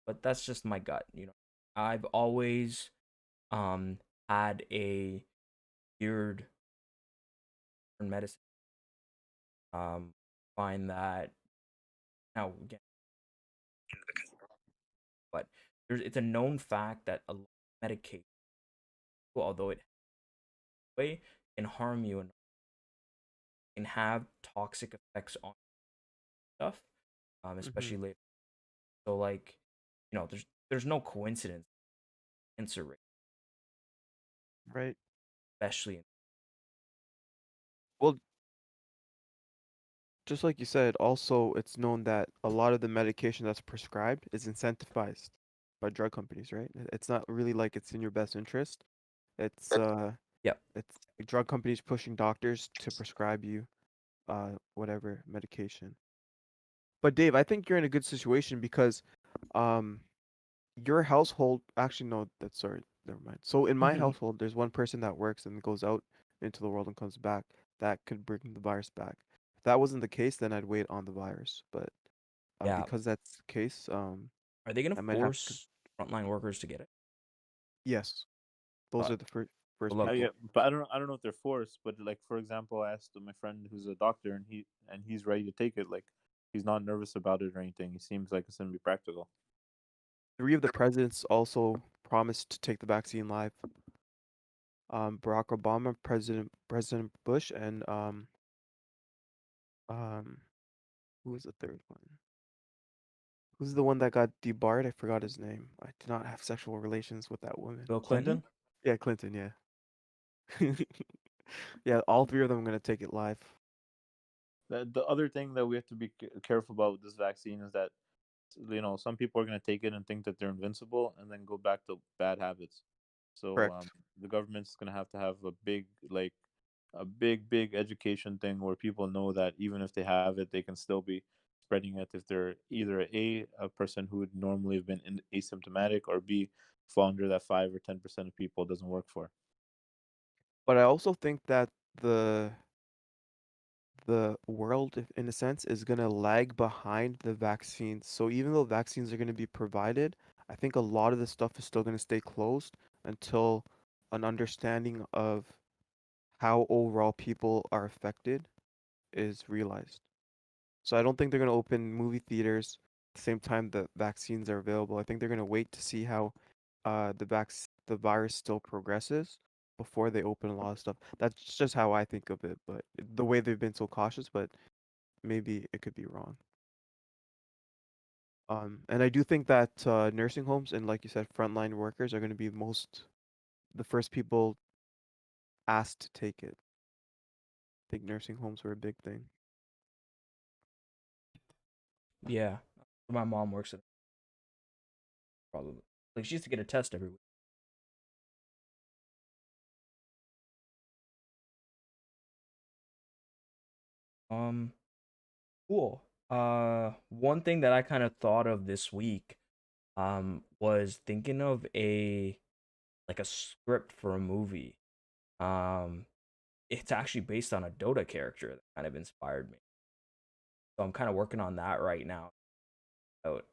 but that's just my gut. I've always um had a weird medicine. Find that now again, but it's a known fact that a lot of medication, although it way can harm you and can have toxic effects on stuff, Mhm. especially later. So like, there's no coincidence. Cancer rate, Right. especially Well, just like you said, also it's known that a lot of the medication that's prescribed is incentivized by drug companies, right? It's not really like it's in your best interest. It's yep. it's drug companies pushing doctors to prescribe you whatever medication. But Dave, I think you're in a good situation because um your household actually no, that's sorry, never mind. So in my household, there's one person that works and goes out into the world and comes back. That could bring the virus back. If that wasn't the case, then I'd wait on the virus. But Yeah. because that's the case, Are they gonna I might have to. force frontline workers to get it? Yes, those But are the first look, Yeah, people. but I don't know if they're forced, but like for example, I asked my friend who's a doctor, and he's ready to take it. Like he's not nervous about it or anything. He seems like it's gonna be practical. 3 of the presidents also promised to take the vaccine live. Barack Obama, President Bush, and um, who was the third one? Who's the one that got debarred? I forgot his name. I did not have sexual relations with that woman. Bill Clinton. Clinton. Yeah, Clinton, yeah. Yeah, all 3 of them are gonna take it live. The other thing that we have to be careful about with this vaccine is that some people are going to take it and think that they're invincible and then go back to bad habits. So Correct. the government's going to have a big big education thing where people know that even if they have it, they can still be spreading it if they're either a person who would normally have been asymptomatic, or b fall under that 5 or 10% of people it doesn't work for. But I also think that the the world, in a sense, is gonna lag behind the vaccines. So even though vaccines are gonna be provided, I think a lot of the stuff is still gonna stay closed until an understanding of how overall people are affected is realized. So I don't think they're going to open movie theaters at the same time that vaccines are available. I think they're going to wait to see how the virus still progresses before they open a lot of stuff. That's just how I think of it, but the way they've been so cautious, but maybe it could be wrong. And I do think that nursing homes and, like you said, frontline workers are going to be the first people asked to take it. I think nursing homes were a big thing. Yeah, my mom works at probably like she used to get a test every week. Um, cool. One thing that I kind of thought of this week, was thinking of a script for a movie. Um, it's actually based on a Dota character that kind of inspired me. So I'm kind of working on that right now. Out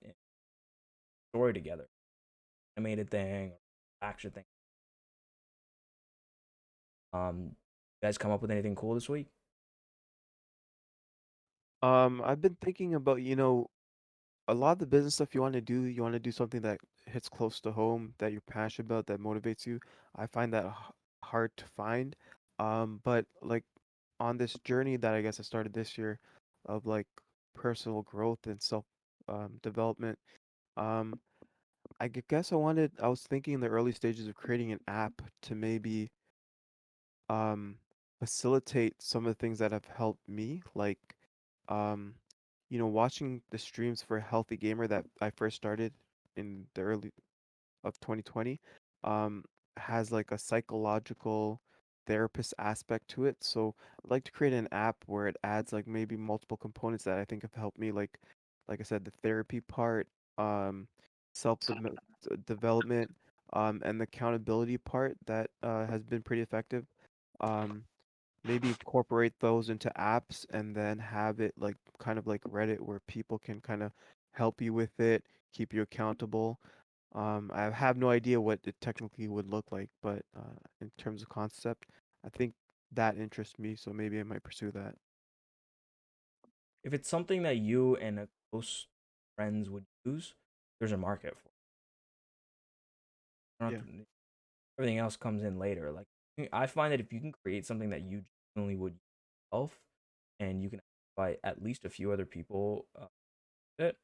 story together, animated thing, action thing. You guys come up with anything cool this week? I've been thinking about, a lot of the business stuff you want to do something that hits close to home, that you're passionate about, that motivates you. I find that hard to find. But like on this journey that I guess I started this year of like personal growth and self development, um, I was thinking in the early stages of creating an app to maybe um, facilitate some of the things that have helped me, like um, watching the streams for a Healthy Gamer that I first started in the early of 2020, um, has like a psychological therapist aspect to it. So I'd like to create an app where it adds like maybe multiple components that I think have helped me, like I said, the therapy part, um, self development, and the accountability part that has been pretty effective. Um, Maybe incorporate those into apps and then have it like kind of like Reddit where people can kind of help you with it, keep you accountable. I have no idea what it technically would look like, but in terms of concept, I think that interests me, so maybe I might pursue that. If it's something that you and a close friends would use, there's a market for it. You don't Yeah. have to- Everything else comes in later. Like I find that if you can create something that you genuinely would use yourself, and you can invite at least a few other people, it,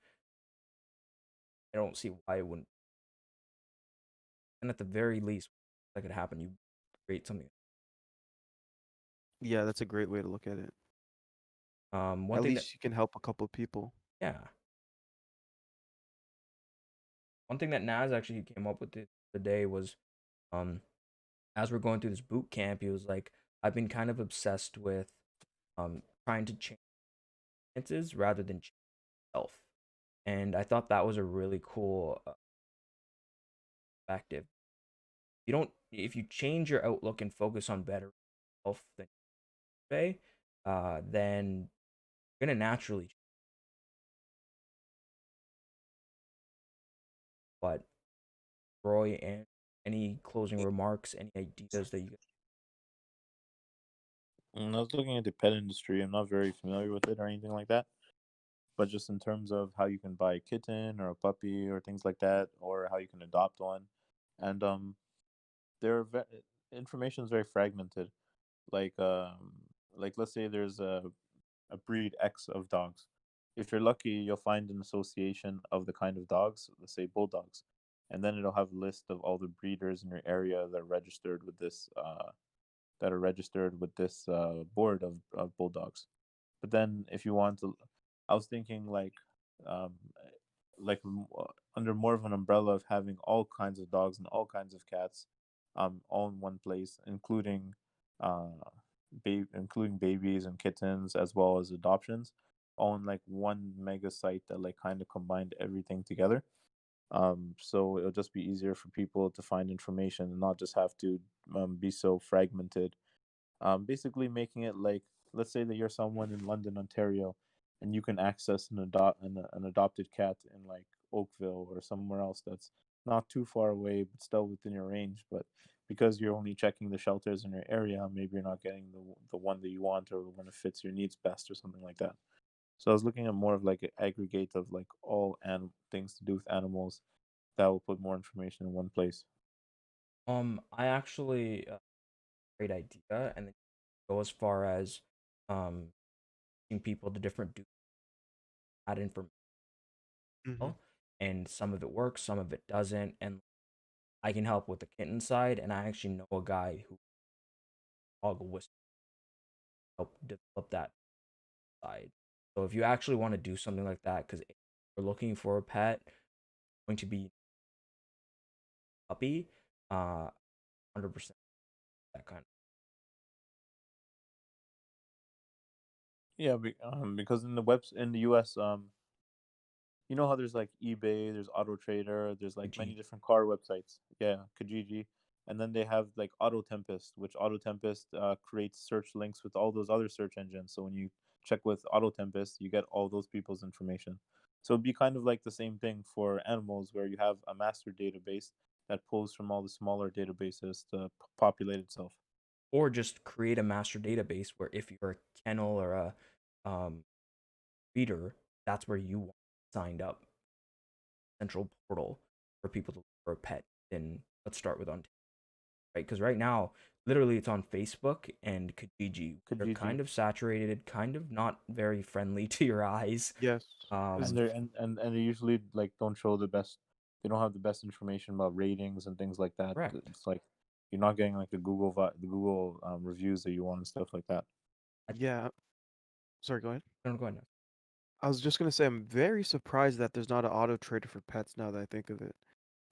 I don't see why it wouldn't. And at the very least, that could happen. You create something. Yeah, that's a great way to look at it. One At thing that least you can help a couple of people. yeah, one thing that Naz actually came up with the day was, um, as we're going through this boot camp, he was like, I've been kind of obsessed with trying to change experiences rather than change self, and I thought that was a really cool perspective. You don't If you change your outlook and focus on better self than yesterday, then you're gonna naturally. But Roy, and any closing remarks, any ideas that you? I was looking at the pet industry. I'm not very familiar with it or anything like that. But just in terms of how you can buy a kitten or a puppy or things like that, or how you can adopt one, and there are information is very fragmented. Like um, like let's say there's a breed X of dogs. If you're lucky, you'll find an association of the kind of dogs, let's say bulldogs, and then it'll have a list of all the breeders in your area that are registered with this board of bulldogs. But then if you want to, I was thinking um, under more of an umbrella of having all kinds of dogs and all kinds of cats, all in one place, uh, including babies and kittens as well as adoptions, all in like one mega site that like kind of combined everything together. So it'll just be easier for people to find information and not just have to be so fragmented, basically making it like, let's say that you're someone in London, Ontario, and you can access an adopted cat in like Oakville or somewhere else that's not too far away but still within your range. But because you're only checking the shelters in your area, maybe you're not getting the one that you want or the one that fits your needs best or something like that. So I was looking at more of like an aggregate of like all things to do with animals that will put more information in one place. I actually great idea, and then go as far as um teaching people the different do that information, Hmm. and some of it works, some of it doesn't, and I can help with the kitten side, and I actually know a guy who dog whisperer help develop that side. So if you actually want to do something like that, because we're looking for a pet, going to be puppy, 100% that kind. Yeah, because in the webs in the US, you know how there's like eBay, there's Auto Trader, there's like many Kijiji. different car websites. Yeah, Kijiji, and then they have like Auto Tempest, which Auto Tempest creates search links with all those other search engines. So when you check with Auto Tempest, you get all those people's information. So it'd be kind of like the same thing for animals, where you have a master database that pulls from all the smaller databases to populate itself. Or just create a master database where if you're a kennel or a um, breeder, that's where you want signed up. Central portal for people to look for a pet. And let's start with Ontario, right? Because right now, literally, it's on Facebook and Kijiji. They're Kijiji. kind of saturated, kind of not very friendly to your eyes. Yes. And Um, they're and they usually like don't show the best. They don't have the best information about ratings and things like that. correct. It's like you're not getting like the Google reviews that you want and stuff like that. Yeah. Sorry, go ahead. I don't go ahead. I was just gonna say I'm very surprised that there's not an auto trader for pets now that I think of it.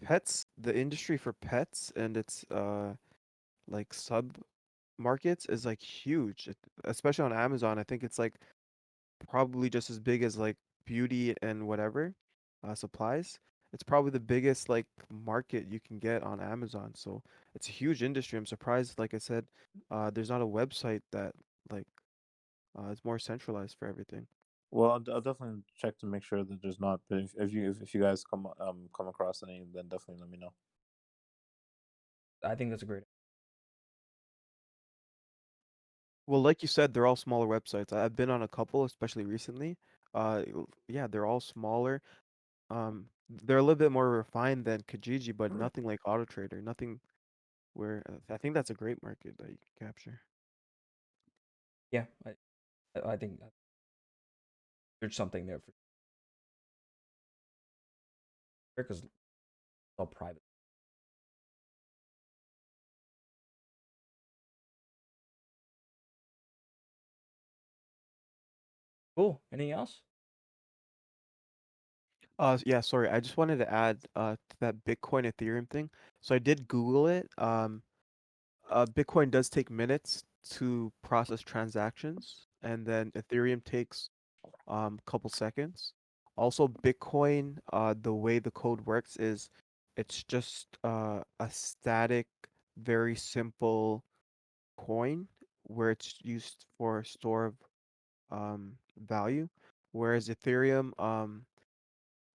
Pets, the industry for pets and its like sub markets is like huge, especially on Amazon. I think it's like probably just as big as like beauty and whatever supplies. It's probably the biggest like market you can get on Amazon. So it's a huge industry. I'm surprised, like I said, there's not a website that like is more centralized for everything. Well, I'll definitely check to make sure that there's not. But if you guys come across any, then definitely let me know. I think that's a great. Well, like you said, they're all smaller websites. I've been on a couple, especially recently. Yeah, they're all smaller. They're a little bit more refined than Kijiji, but nothing like AutoTrader. Nothing where I think that's a great market that you can capture. Yeah, I think there's something there for sure because it's all private. Cool. Anything else? Yeah, sorry. I just wanted to add to that Bitcoin Ethereum thing. So I did Google it. Bitcoin does take minutes to process transactions, and then Ethereum takes couple seconds. Also, Bitcoin, the way the code works is it's just a static, very simple coin where it's used for store of value, whereas Ethereum,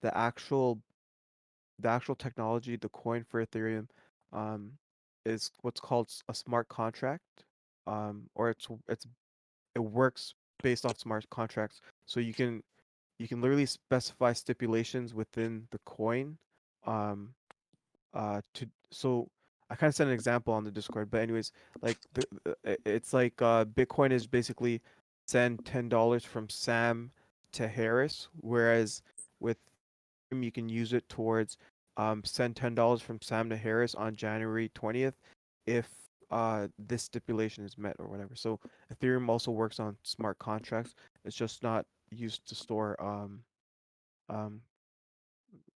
the actual the actual technology, the coin for Ethereum, um, is what's called a smart contract, or it works based off smart contracts. So you can literally specify stipulations within the coin, um, to so I kind of sent an example on the Discord, but anyways, like it's like Bitcoin is basically send $10 from Sam to Harris, whereas with you can use it towards send $10 from Sam to Harris on January 20th if this stipulation is met or whatever. So Ethereum also works on smart contracts. It's just not used to store um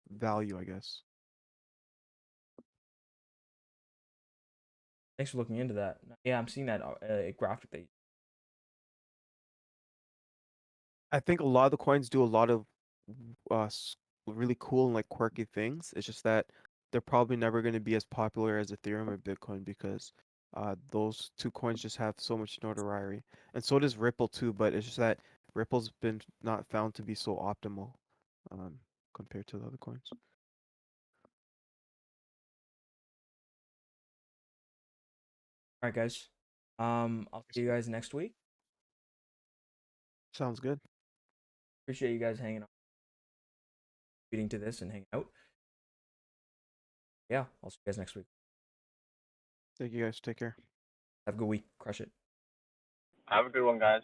value, I guess. Thanks for looking into that. Yeah, I'm seeing that graphic that. I think a lot of the coins do a lot of really cool and like quirky things. It's just that they're probably never going to be as popular as Ethereum or Bitcoin because those two coins just have so much notoriety. And so does Ripple too, but it's just that Ripple's been not found to be so optimal um, compared to the other coins. All right, guys. I'll see you guys next week. Sounds good. Appreciate you guys hanging out, reading to this, and hanging out. Yeah, I'll see you guys next week. Thank you guys. Take care. Have a good week. Crush it. Have a good one, guys.